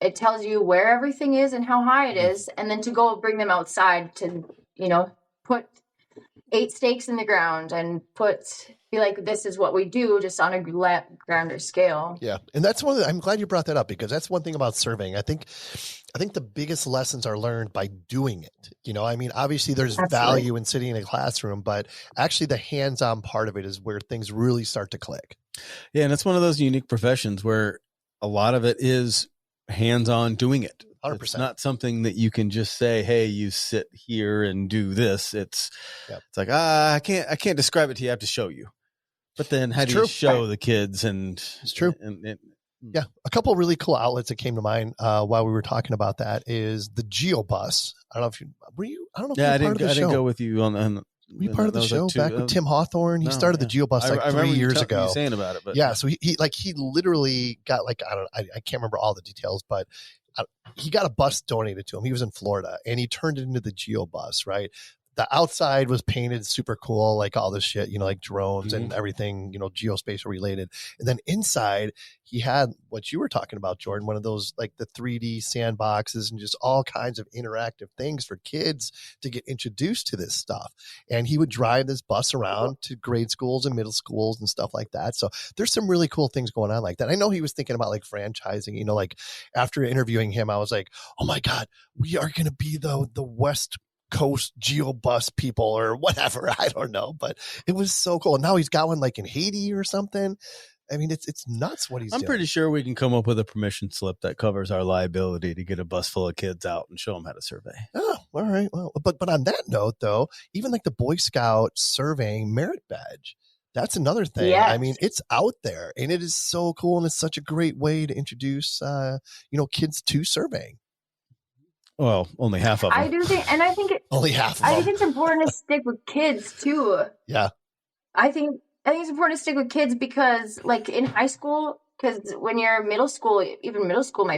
It tells you where everything is and how high it is. And then to go bring them outside to, you know, put 8 stakes in the ground and be like, this is what we do, just on a grander scale. Yeah. And that's I'm glad you brought that up, because that's one thing about surveying. I think the biggest lessons are learned by doing it. You know, I mean, obviously there's value in sitting in a classroom, but actually the hands-on part of it is where things really start to click. Yeah. And it's one of those unique professions where a lot of it is hands-on doing it. 100%. It's not something that you can just say, hey, you sit here and do this. It's like, I can't describe it to you. I have to show you. But then how do you show the kids? And it's true. Yeah. A couple of really cool outlets that came to mind while we were talking about that is the GeoBus. I don't know if you were you. I don't know if you were part of the show. I didn't go with you on were you part of the show back with Tim Hawthorne? He started the GeoBus like 3 years ago. You saying about it, but yeah. So he literally got like, I can't remember all the details, but he got a bus donated to him. He was in Florida and he turned it into the GeoBus, right? The outside was painted super cool, like all this shit, you know, like drones and everything, you know, geospatial related. And then inside he had what you were talking about, Jordyn, one of those like the 3D sandboxes and just all kinds of interactive things for kids to get introduced to this stuff. And he would drive this bus around to grade schools and middle schools and stuff like that. So there's some really cool things going on like that. I know he was thinking about like franchising, you know, like after interviewing him, I was like, oh my God, we are going to be the West Coast GeoBus people or whatever. I don't know, but it was so cool. And now he's got one like in Haiti or something. I mean, it's nuts what he's doing. I'm pretty sure we can come up with a permission slip that covers our liability to get a bus full of kids out and show them how to survey. Oh, all right. Well, but on that note, though, even like the Boy Scout surveying merit badge, that's another thing. Yes. I mean, it's out there and it is so cool. And it's such a great way to introduce, kids to surveying. Well, only half of them. I do think, and I think only half of them. I think it's important to stick with kids too. Yeah. I think it's important to stick with kids because, like in high school, because when you're middle school, even middle school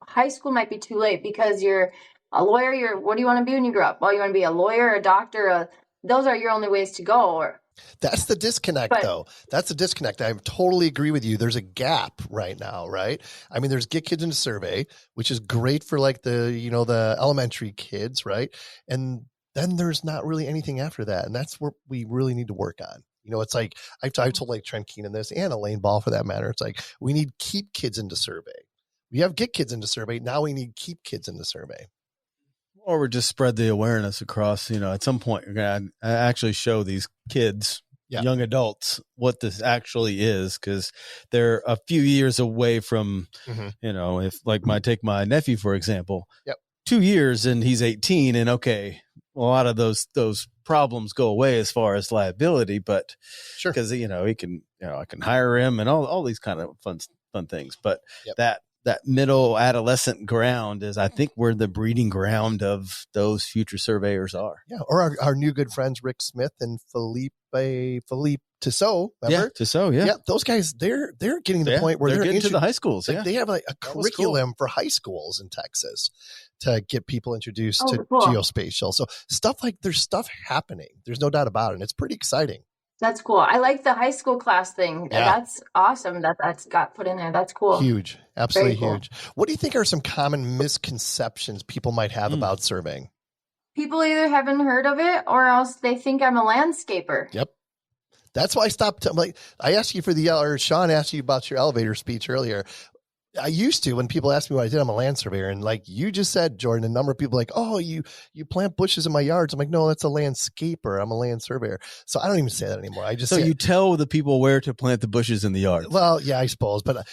high school might be too late because you're a lawyer. What do you want to be when you grow up? Well, you want to be a lawyer, a doctor. Those are your only ways to go. That's the disconnect, though. That's the disconnect. I totally agree with you. There's a gap right now, right? I mean, there's Get Kids into Survey, which is great for like the elementary kids, right? And then there's not really anything after that. And that's where we really need to work on. You know, it's like I've told like Trent Keenan this and Elaine Ball for that matter. It's like we need Keep Kids into Survey. We have Get Kids into Survey. Now we need Keep Kids into Survey. Or we just spread the awareness across, at some point, you're going to actually show these kids, young adults, what this actually is, because they're a few years away from, if like take my nephew, for example, 2 years and he's 18 and okay, a lot of those problems go away as far as liability, but sure, because, he can, I can hire him and all these kind of fun things, but that middle adolescent ground is, I think, where the breeding ground of those future surveyors are. Yeah. Or our new good friends, Rick Smith and Philippe Tissot. Remember? Yeah, Tissot, yeah. Yeah. Those guys, they're getting to the point where they're getting to the high schools. Like, they have like a curriculum for high schools in Texas to get people introduced to geospatial. So there's stuff happening. There's no doubt about it. And it's pretty exciting. That's cool. I like the high school class thing. Yeah. That's awesome that's got put in there. That's cool. Huge. Absolutely huge. What do you think are some common misconceptions people might have about surveying? People either haven't heard of it or else they think I'm a landscaper. Yep. That's why I stopped. I asked you or Sean asked you about your elevator speech earlier. I used to, when people ask me what I did, I'm a land surveyor. And like you just said, Jordyn, a number of people are like, oh, you plant bushes in my yards. I'm like, no, that's a landscaper. I'm a land surveyor. So I don't even say that anymore. I just you tell the people where to plant the bushes in the yard. Well, yeah, I suppose. But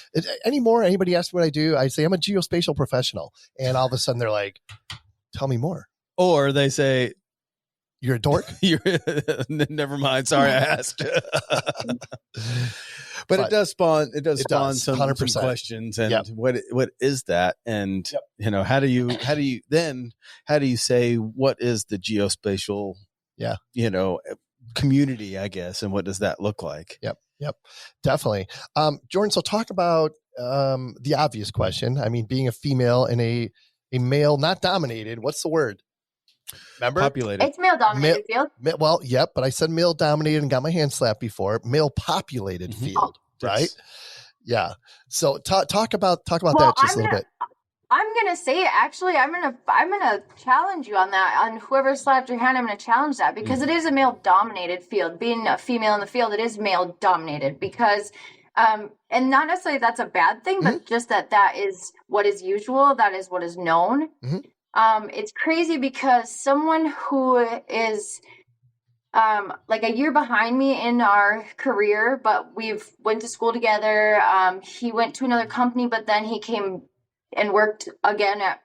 anybody asks me what I do, I say I'm a geospatial professional. And all of a sudden they're like, tell me more. Or they say, you're a dork? Never mind. Sorry, I asked. But it does spawn some questions and what is that? And how do you say what is the geospatial community, I guess, and what does that look like? Yep. Definitely. Jordyn, so talk about the obvious question. I mean, being a female in a male not dominated, what's the word? Remember? Populated. It's male dominated field. Well, yep, but I said male dominated and got my hand slapped before. Male populated field, right? Yes. Yeah. So talk about that just a little bit. I'm gonna say, actually, I'm gonna challenge you on that. On whoever slapped your hand, I'm gonna challenge that because it is a male dominated field. Being a female in the field, it is male dominated because, and not necessarily that's a bad thing, but just that is what is usual. That is what is known. It's crazy because someone who is like a year behind me in our career, but we've went to school together. He went to another company, but then he came and worked again at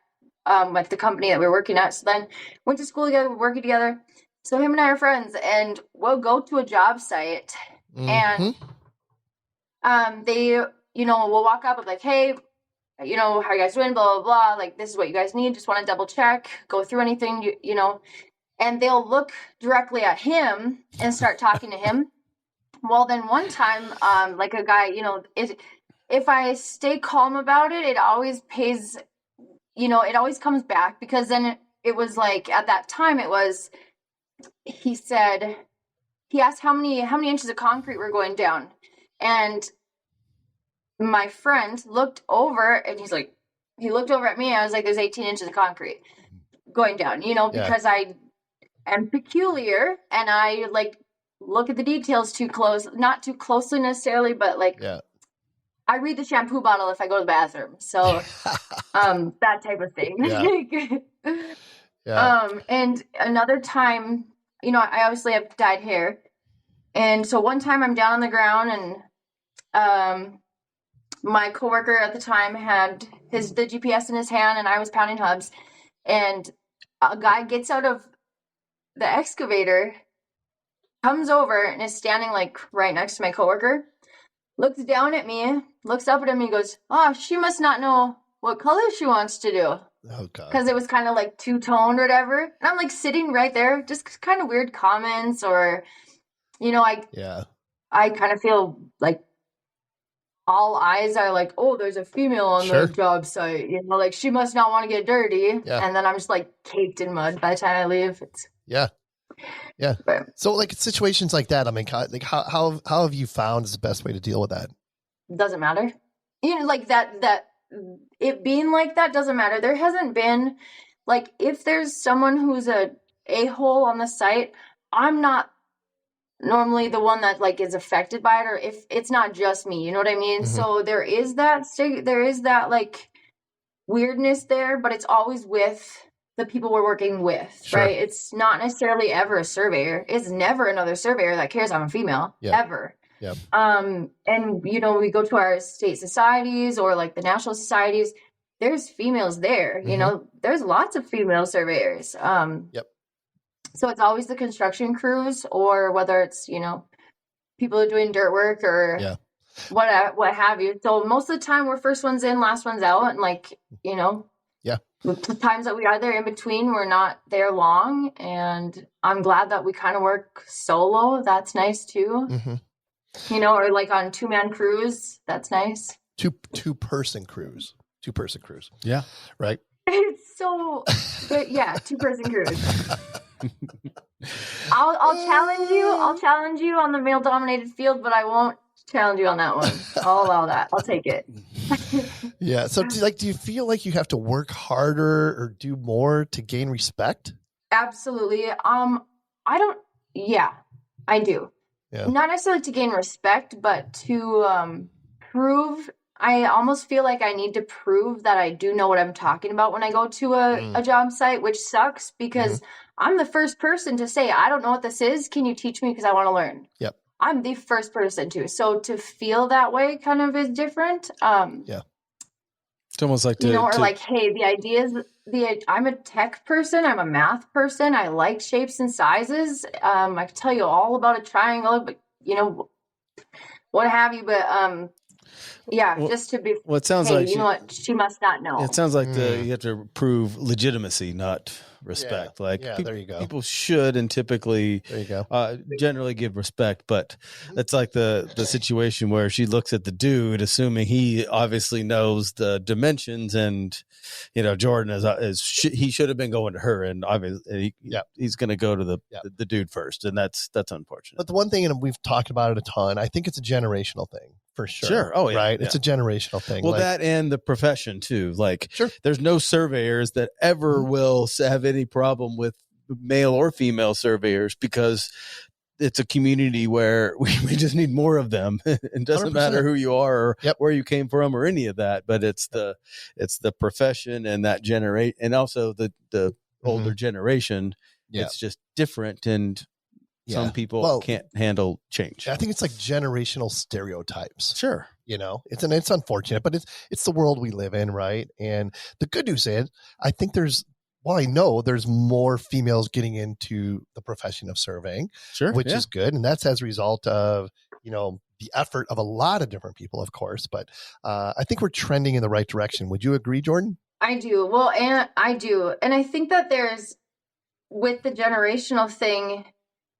the company that we were working at. So then went to school together, working together. So him and I are friends, and we'll go to a job site, and they, we'll walk up and like, hey, how are you guys doing? Blah, blah, blah. Like, this is what you guys need. Just want to double check, go through anything, and they'll look directly at him and start talking to him. Well, then one time, like a guy, if I stay calm about it, it always pays, it always comes back because then it was like, at that time he asked how many inches of concrete were going down. And my friend looked over and he looked over at me. I was like, there's 18 inches of concrete going down, because I am peculiar and I like look at the details too close, not too closely necessarily, but like, I read the shampoo bottle if I go to the bathroom. So, that type of thing. And another time, I obviously have dyed hair. And so one time I'm down on the ground and, my coworker at the time had the GPS in his hand and I was pounding hubs, and a guy gets out of the excavator, comes over and is standing like right next to my coworker, looks down at me, looks up at him, and he goes, oh, she must not know what color she wants to do. Oh, God. Because it was kind of like two-toned or whatever. And I'm like sitting right there, just kind of weird comments or, I kind of feel like all eyes are like, oh, there's a female on the job site. Like she must not want to get dirty. Yeah. And then I'm just like caked in mud by the time I leave. Yeah. But, so like situations like that, I mean, like how have you found is the best way to deal with that? Doesn't matter. Like that it being like that doesn't matter. There hasn't been like, if there's someone who's a-hole on the site, I'm not normally the one that like is affected by it, or if it's not just me, you know what I mean? So there is that like weirdness there, but it's always with the people we're working with, right? It's not necessarily ever a surveyor. It's never another surveyor that cares I'm a female, ever. Yep. And we go to our state societies or like the national societies, there's females there, there's lots of female surveyors. So it's always the construction crews, or whether it's, people are doing dirt work or what have you. So most of the time we're first ones in, last ones out. And like, the times that we are there in between, we're not there long. And I'm glad that we kind of work solo. That's nice too. Or like on 2-man crews. That's nice. Two-person crews. Yeah. Right. It's so, but yeah, 2-person crews. I'll challenge you on the male dominated field, but I won't challenge you on that one. I'll allow that. I'll take it. Yeah. So do you feel like you have to work harder or do more to gain respect? Absolutely. I do. Yeah. Not necessarily to gain respect, but to prove. I almost feel like I need to prove that I do know what I'm talking about when I go to a job site, which sucks because I'm the first person to say, I don't know what this is. Can you teach me? Because I want to learn. Yep. I'm the first person to. So to feel that way kind of is different. It's almost like like, hey, the idea is I'm a tech person. I'm a math person. I like shapes and sizes. I can tell you all about a triangle, but what have you. But just to be. Well, it sounds like what? She must not know. It sounds like you have to prove legitimacy, not respect. there you go. People should and typically there you go. Generally give respect, but that's like the situation where she looks at the dude, assuming he obviously knows the dimensions, and Jordyn he should have been going to her, and obviously he's going to go to the dude first, and that's unfortunate. But the one thing, and we've talked about it a ton, I think it's a generational thing. For sure. Sure. Oh, yeah. Right. Yeah. It's a generational thing. Well, that and the profession too. Sure. There's no surveyors that ever will have any problem with male or female surveyors, because it's a community where we just need more of them. It doesn't 100%. matter who you are or where you came from or any of that, but it's the profession and that generate, and also the older generation. Yeah. It's just different, and some people can't handle change. I think it's like generational stereotypes. Sure. It's unfortunate, but it's the world we live in, right? And the good news is, I think I know there's more females getting into the profession of surveying, which is good. And that's as a result of, the effort of a lot of different people, of course. But I think we're trending in the right direction. Would you agree, Jordyn? I do. Well, and I do. And I think that with the generational thing,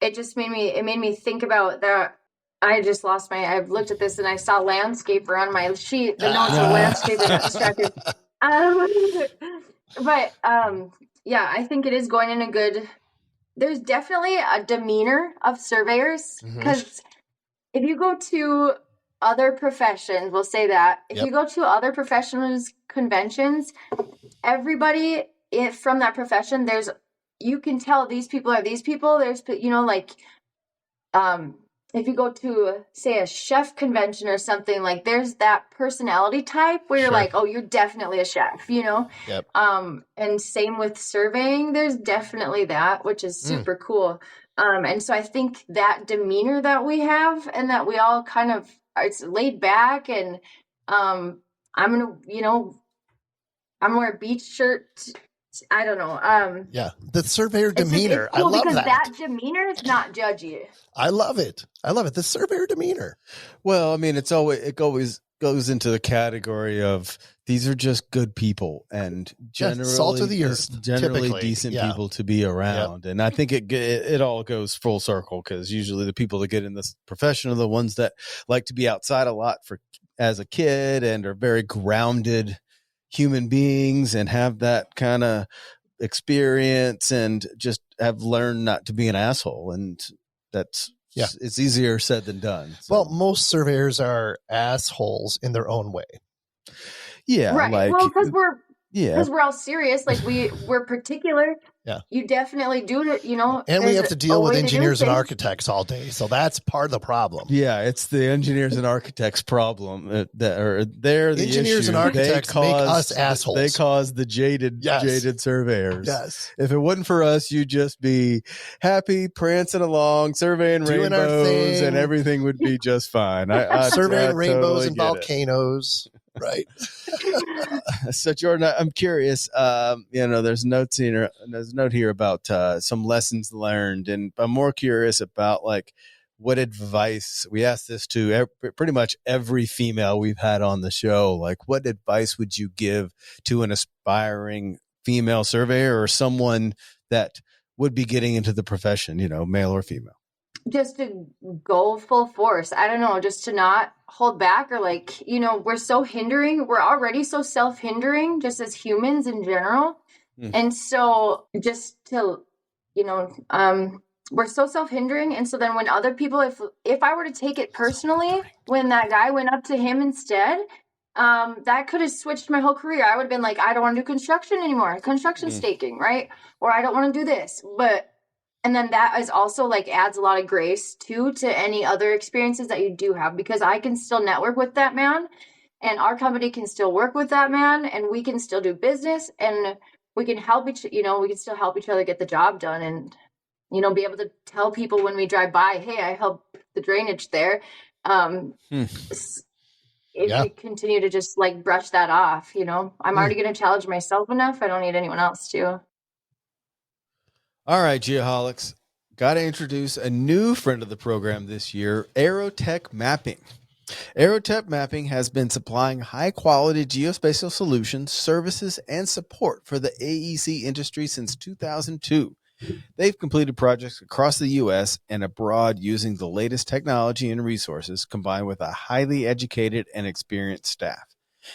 it made me think about that. I just lost I've looked at this and I saw landscaper on my sheet. The notes of landscaper got distracted. But I think it is going in a good, there's definitely a demeanor of surveyors, because if you go to other professions, we'll say that, if you go to other professionals' conventions, everybody from that profession, you can tell these people are these people. There's, if you go to, say, a chef convention or something, like there's that personality type where you're like, oh, you're definitely a chef, Yep. And same with surveying, there's definitely that, which is super cool. And so I think that demeanor that we have, and that we all kind of, it's laid back, and I'm going to, I'm wear a beach shirt. I don't know. The surveyor demeanor. It's cool, I love because that demeanor is not judgy. I love it. The surveyor demeanor. Well, I mean, it always goes into the category of these are just good people, and generally salt of the earth, generally decent people to be around. And I think it all goes full circle, because usually the people that get in this profession are the ones that like to be outside a lot as a kid, and are very grounded human beings, and have that kind of experience, and just have learned not to be an asshole. And that's it's easier said than done. So. Well, most surveyors are assholes in their own way. Yeah, right. Well, because we're all serious. Like we're particular. Yeah, you definitely do it. And we have to deal with engineers and architects all day, so that's part of the problem. Yeah, it's the engineers and architects' problem. They're the engineers issue. And architects make us assholes. They cause the jaded surveyors. Yes. If it wasn't for us, you'd just be happy, prancing along, surveying doing rainbows, and everything would be just fine. Surveying rainbows and volcanoes. Right. So Jordyn, I'm curious. There's a note here about some lessons learned, and I'm more curious about what advice we asked this to pretty much every female we've had on the show. Like, what advice would you give to an aspiring female surveyor, or someone that would be getting into the profession, male or female? Just to go full force. I don't know, just to not hold back, or we're already so self-hindering just as humans in general. And so just to, we're so self-hindering. And so then when other people, if I were to take it personally, when that guy went up to him instead, that could have switched my whole career. I would have been like, I don't want to do construction anymore, construction staking, right? Or I don't want to do this. And then that is also adds a lot of grace too to any other experiences that you do have, because I can still network with that man, and our company can still work with that man, and we can still do business, and we can we can still help each other get the job done, and, be able to tell people when we drive by, hey, I helped the drainage there. If we continue to just brush that off, I'm already going to challenge myself enough. I don't need anyone else to. All right, Geoholics, got to introduce a new friend of the program this year, Aerotech Mapping. Aerotech Mapping has been supplying high-quality geospatial solutions, services, and support for the AEC industry since 2002. They've completed projects across the U.S. and abroad using the latest technology and resources combined with a highly educated and experienced staff.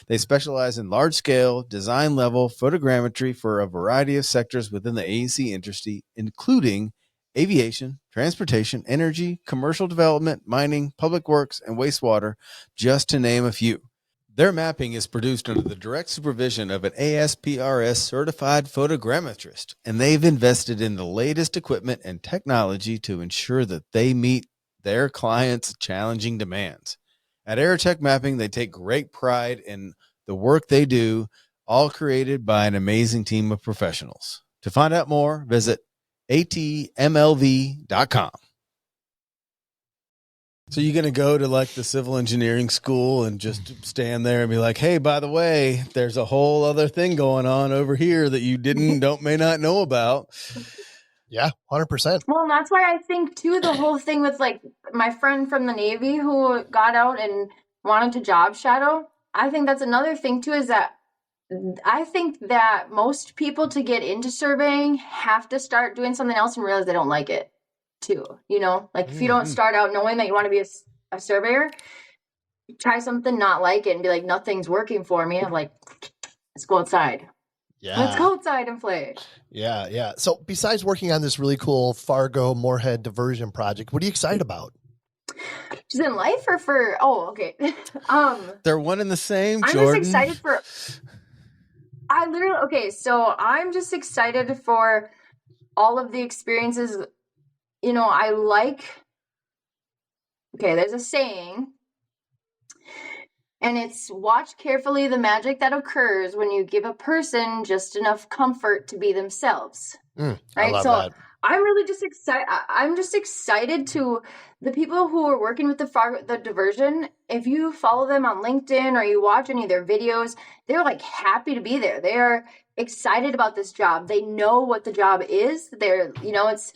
They specialize in large-scale, design-level photogrammetry for a variety of sectors within the AEC industry, including aviation, transportation, energy, commercial development, mining, public works, and wastewater, just to name a few. Their mapping is produced under the direct supervision of an ASPRS certified photogrammetrist, and they've invested in the latest equipment and technology to ensure that they meet their clients' challenging demands. At Aerotech Mapping, they take great pride in the work they do, all created by an amazing team of professionals. To find out more, visit atmlv.com. So you're going to go to like the civil engineering school and just stand there and be like, hey, by the way, there's a whole other thing going on over here that you may not know about. Yeah, 100%. Well, and that's why I think too, the whole thing with like my friend from the Navy who got out and wanted to job shadow. I think that's another thing too, is that I think that most people to get into surveying have to start doing something else and realize they don't like it too. You know, like if you don't start out knowing that you want to be a surveyor, try something not like it and be like, nothing's working for me. I'm like, let's go outside. Yeah. Let's go outside and play. Yeah, yeah. So besides working on this really cool Fargo Moorhead diversion project, what are you excited about? Just in life or for, oh, okay. They're one and the same, I'm Jordyn. just excited for, so I'm just excited for all of the experiences. You know, there's a saying, and it's watch carefully the magic that occurs when you give a person just enough comfort to be themselves. Right. I love so that. I'm really just excited. I'm just excited to the people who are working with the diversion. If you follow them on LinkedIn or you watch any of their videos, they're like happy to be there. They're excited about this job. They know what the job is. They're, it's,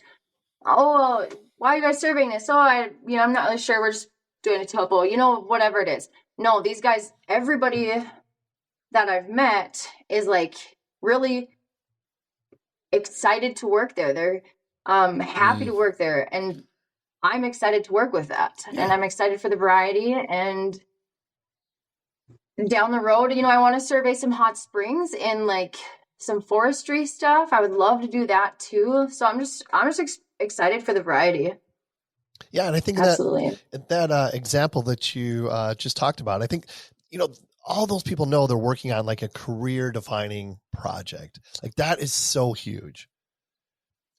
oh, why are you guys surveying this? Oh, I'm not really sure. We're just doing a topo, whatever it is. No, these guys, everybody that I've met is like really excited to work there. They're happy to work there. And I'm excited to work with that. Yeah. And I'm excited for the variety. And down the road, I want to survey some hot springs and like some forestry stuff. I would love to do that too. So I'm just excited for the variety. Yeah, and I think absolutely that example that you just talked about, I think all those people know they're working on like a career-defining project. Like that is so huge.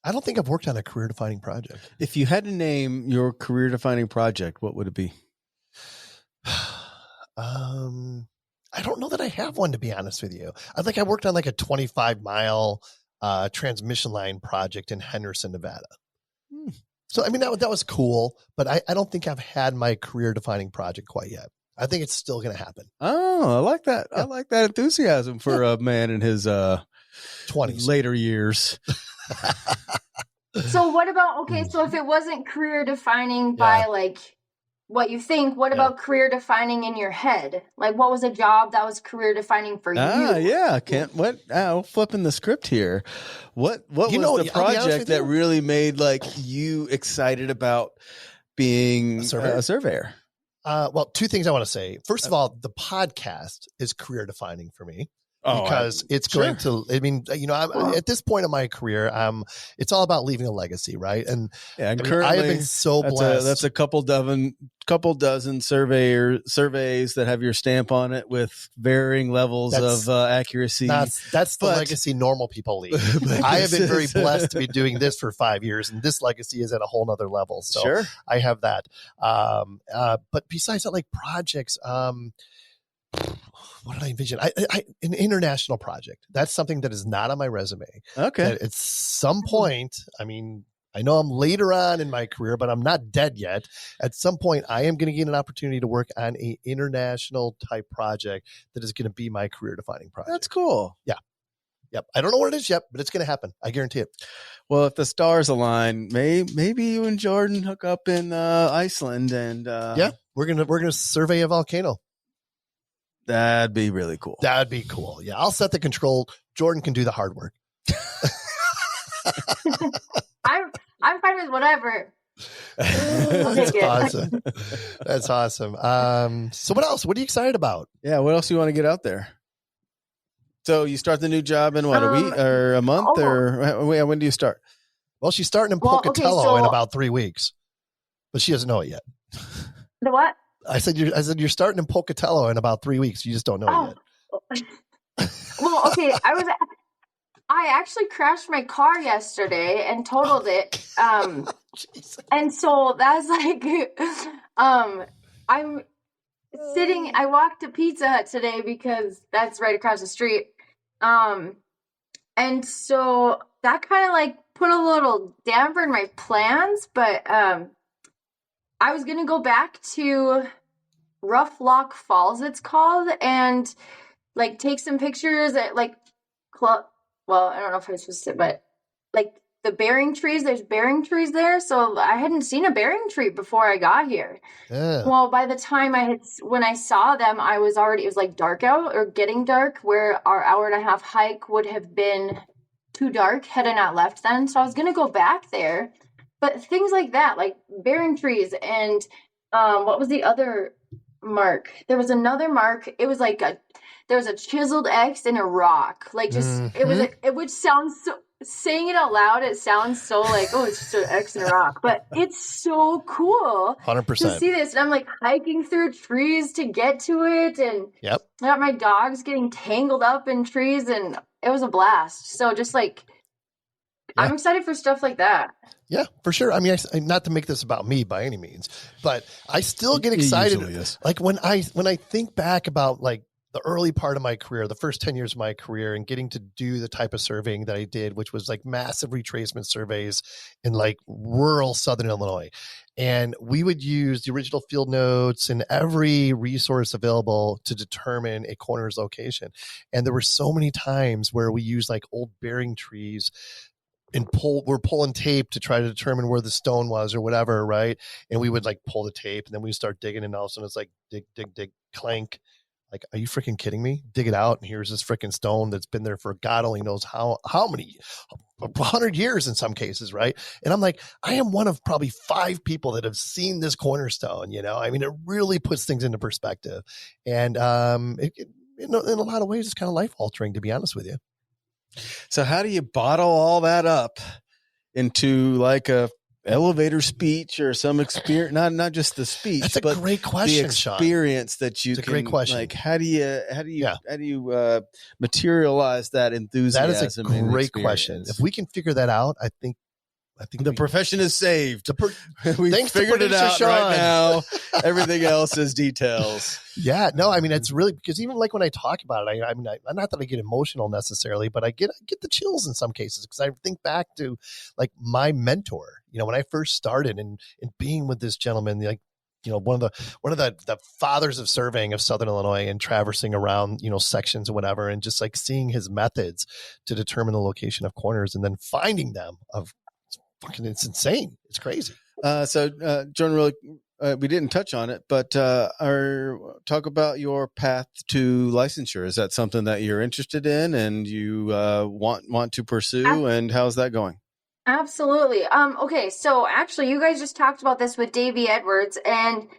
I don't think I've worked on a career-defining project. If you had to name your career-defining project, what would it be? I don't know that I have one, to be honest with you. I worked on like a 25-mile transmission line project in Henderson, Nevada. So, I mean, that was cool, but I don't think I've had my career-defining project quite yet. I think it's still going to happen. Oh, I like that. Yeah. I like that enthusiasm for a man in his 20s, later years. So what about, so if it wasn't career-defining by like what you think, what about career-defining in your head? Like what was a job that was career-defining for you? Yeah. Flipping the script here. What was the project that really made like you excited about being a surveyor? Well, two things I want to say. First of all, the podcast is career-defining for me. Because it's going to, I mean, I'm at this point in my career, it's all about leaving a legacy, right? And currently, I have been so blessed. That's a couple dozen surveys that have your stamp on it with varying levels of accuracy. That's the legacy normal people leave. I have been very blessed to be doing this for 5 years, and this legacy is at a whole nother level. So I have that. But besides that, like projects, what did I envision? An international project. That's something that is not on my resume. Okay. That at some point, I mean, I know I'm later on in my career, but I'm not dead yet. At some point, I am going to get an opportunity to work on an international type project that is going to be my career defining project. That's cool. Yeah. Yep. I don't know what it is yet, but it's going to happen. I guarantee it. Well, if the stars align, maybe you and Jordyn hook up in Iceland and We're gonna survey a volcano. That'd be really cool. That'd be cool. Yeah, I'll set the control. Jordyn can do the hard work. I'm fine with whatever. That's awesome. That's awesome. So what else? What are you excited about? Yeah, what else do you want to get out there? So you start the new job in what, a week or a month or when do you start? Well, she's starting in Pocatello in about 3 weeks, but she doesn't know it yet. The what? I said you're starting in Pocatello in about 3 weeks. You just don't know it yet. Well, okay. I actually crashed my car yesterday and totaled it. And so that's like, I'm sitting, I walked to Pizza Hut today because that's right across the street. And so that kind of like put a little damper in my plans, but, I was going to go back to Rough Lock Falls, it's called, and like take some pictures at like, well, I don't know if I was supposed to, but like the bearing trees, there's bearing trees there. So I hadn't seen a bearing tree before I got here. Yeah. Well, by the time when I saw them, it was like dark out or getting dark, where our hour-and-a-half hike would have been too dark had I not left then. So I was going to go back there. But things like that, like bearing trees and what was the other mark? There was another mark. It was like there was a chiseled X in a rock. Like just, it would sound so, saying it out loud, it sounds so like, oh, it's just an X in a rock. But it's so cool 100% to see this. And I'm like hiking through trees to get to it. And I got my dogs getting tangled up in trees and it was a blast. So just like, I'm excited for stuff like that. Yeah, for sure. I mean, not to make this about me by any means, but I still get excited. Like when I think back about like the early part of my career, the first 10 years of my career, and getting to do the type of surveying that I did, which was like massive retracement surveys in like rural Southern Illinois. And we would use the original field notes and every resource available to determine a corner's location. And there were so many times where we used like old bearing trees and we're pulling tape to try to determine where the stone was or whatever, right? And we would like pull the tape and then we start digging, and all of a sudden it's like dig, clank. Like, are you freaking kidding me? Dig it out, and here's this freaking stone that's been there for God only knows how many, 100 years in some cases, right? And I'm like, I am one of probably 5 people that have seen this cornerstone, you know? I mean, it really puts things into perspective. And in a lot of ways, it's kind of life-altering, to be honest with you. So how do you bottle all that up into like a elevator speech or some experience? Not just the speech, that's a but great question, the experience Sean. That you it's can. A great question. Like, how do you materialize that enthusiasm? That is a great question. If we can figure that out, I think the profession is saved. We figured it out right now. Everything else is details. Yeah, no, I mean, it's really, because even like when I talk about it, I mean, not that I get emotional necessarily, but I get the chills in some cases, because I think back to like my mentor, you know, when I first started and being with this gentleman, like, you know, one of the fathers of surveying of Southern Illinois, and traversing around, you know, sections or whatever, and just like seeing his methods to determine the location of corners and then finding them it's insane. It's crazy. So, Jordyn, really, we didn't touch on it, but talk about your path to licensure. Is that something that you're interested in and you want to pursue? And how's that going? Absolutely. Okay, so actually, you guys just talked about this with Davey Edwards, and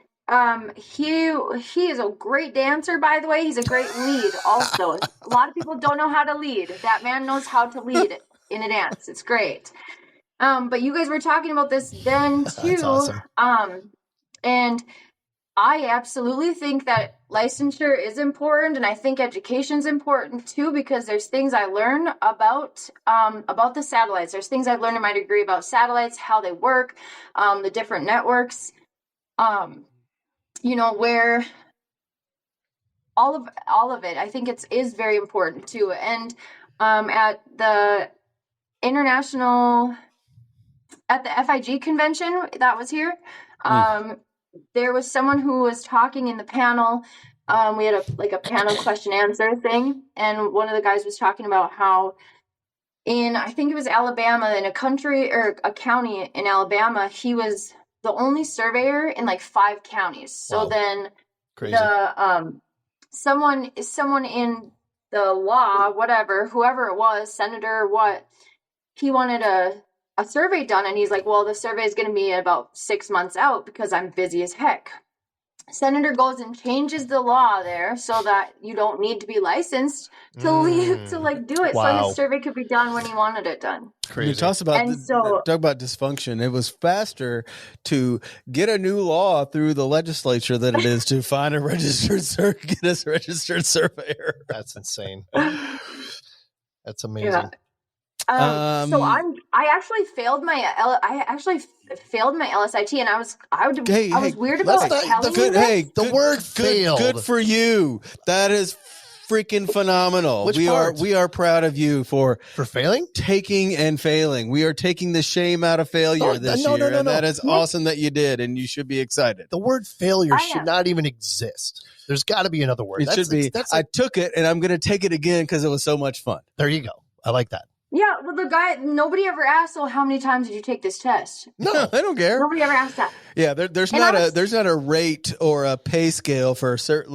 he is a great dancer. By the way, he's a great lead. Also, a lot of people don't know how to lead. That man knows how to lead in a dance. It's great. But you guys were talking about this then too. That's awesome. And I absolutely think that licensure is important, and I think education is important too, because there's things I learn about the satellites. There's things I've learned in my degree about satellites, how they work, the different networks, you know, where all of it. I think is very important too. And at the FIG convention that was here, there was someone who was talking in the panel. We had a panel question answer thing, and one of the guys was talking about how I think it was Alabama, in a country or a county in Alabama, he was the only surveyor in like 5 counties. So Wow. then Crazy. the someone in the law, whatever, whoever it was, senator, what, he wanted a survey done, and he's like, well, the survey is going to be about 6 months out because I'm busy as heck. Senator goes and changes the law there so that you don't need to be licensed to leave to like do it. Wow. So his survey could be done when he wanted it done. Crazy. Talk about dysfunction. It was faster to get a new law through the legislature than it is to find a registered surveyor. That's insane. That's amazing. Yeah. So I actually failed my LSIT, and I was weird about telling you this. The word failed. Good for you. That is freaking phenomenal. Which we part? are proud of you for failing, taking and failing. We are taking the shame out of failure this year, and that is awesome that you did, and you should be excited. The word failure should not even exist. There's got to be another word. It should be. I took it, and I'm going to take it again because it was so much fun. There you go. I like that. Yeah, well, nobody ever asked, well, how many times did you take this test? No, I don't care. Nobody ever asked that. Yeah, there's not a rate or a pay scale for registered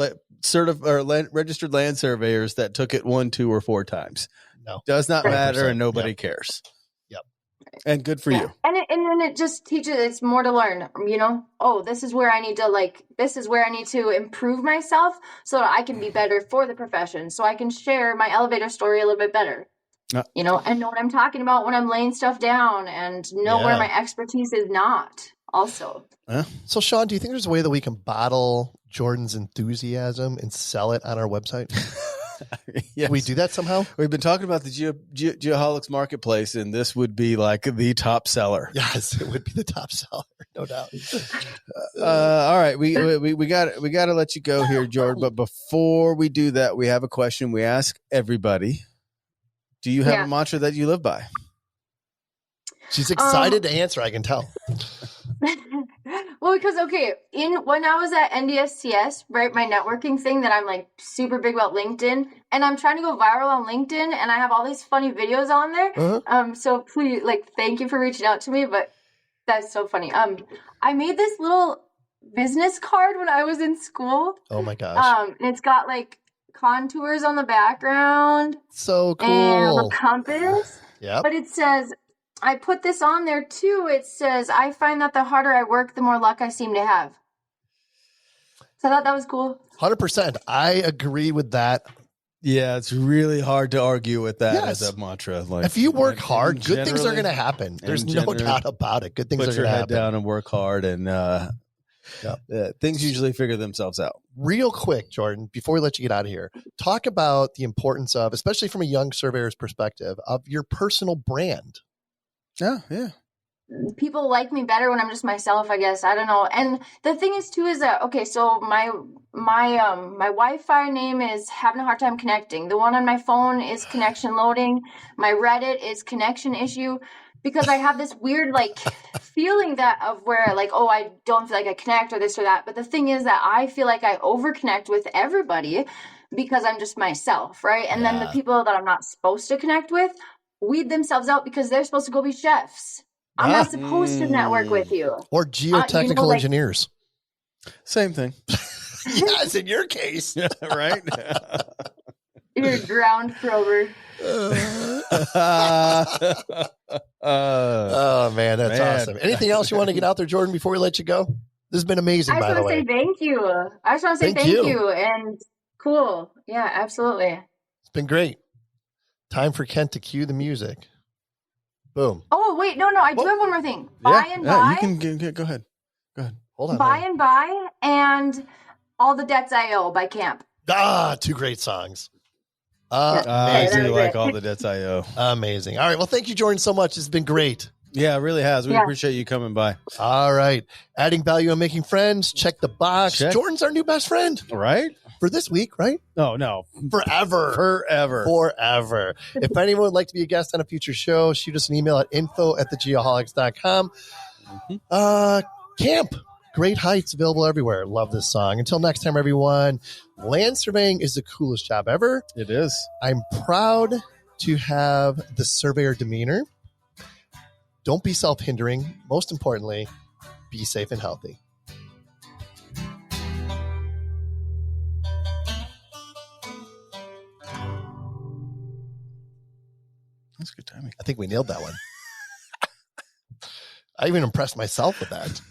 land surveyors that took it 1, 2, or 4 times. No, does not matter, and nobody cares. Yep, and good for you. And then it just teaches. It's more to learn. You know, this is where I need to improve myself so that I can be better for the profession, so I can share my elevator story a little bit better. You know, and know what I'm talking about when I'm laying stuff down, and know where my expertise is not also. So, Sean, do you think there's a way that we can bottle Jordyn's enthusiasm and sell it on our website? Yes. Can we do that somehow? We've been talking about the Geoholics Marketplace, and this would be like the top seller. Yes, it would be the top seller, no doubt. All right, we got to let you go here, Jordyn. But before we do that, we have a question we ask everybody. Do you have a mantra that you live by? She's excited to answer, I can tell. Well, because when I was at NDSCS, right, my networking thing that I'm like super big about LinkedIn, and I'm trying to go viral on LinkedIn, and I have all these funny videos on there. So please, thank you for reaching out to me, but that's so funny. I made this little business card when I was in school. Oh my gosh. And it's got contours on the background. So cool. And a compass. Yeah. But it says, I put this on there too. It says, I find that the harder I work, the more luck I seem to have. So I thought that was cool. 100%. I agree with that. Yeah, it's really hard to argue with that as a mantra. If you work hard, good things are going to happen. There's no doubt about it. Good things are going to happen. Put your head down and work hard, and things usually figure themselves out. Real quick, Jordyn, before we let you get out of here, talk about the importance of, especially from a young surveyor's perspective, of your personal brand. Yeah. People like me better when I'm just myself, I guess. I don't know. And the thing is too is that so my Wi-Fi name is having a hard time connecting. The one on my phone is connection loading. My Reddit is connection issue, because I have this weird feeling of where I don't feel like I connect or this or that. But the thing is that I feel like I over connect with everybody because I'm just myself, right? And then the people that I'm not supposed to connect with weed themselves out because they're supposed to go be chefs. I'm not supposed to network with you. Or geotechnical engineers. Same thing. Yes, in your case. Yeah, right? You're a ground prober. Oh, man, that's awesome. Anything else you want to get out there, Jordyn, before we let you go? This has been amazing, by the way. I just want to say thank you. I just want to say thank you. And cool. Yeah, absolutely. It's been great. Time for Kent to cue the music. Boom. Oh, wait. No. I do have one more thing. By and by. You can go ahead. Hold on. By and by and All the Debts I Owe by Camp. Two great songs. I do like All the Debts I Owe. Amazing. All right. Well, thank you, Jordyn, so much. It's been great. Yeah, it really has. We appreciate you coming by. All right. Adding value and making friends. Check the box. Jordyn's our new best friend. Right? For this week, right? No. Forever. If anyone would like to be a guest on a future show, shoot us an email at info@thegeoholics.com. Camp. Great Heights, available everywhere. Love this song. Until next time, everyone, land surveying is the coolest job ever. It is. I'm proud to have the surveyor demeanor. Don't be self-hindering. Most importantly, Be safe and healthy. That's good timing. I think we nailed that one. I even impressed myself with that.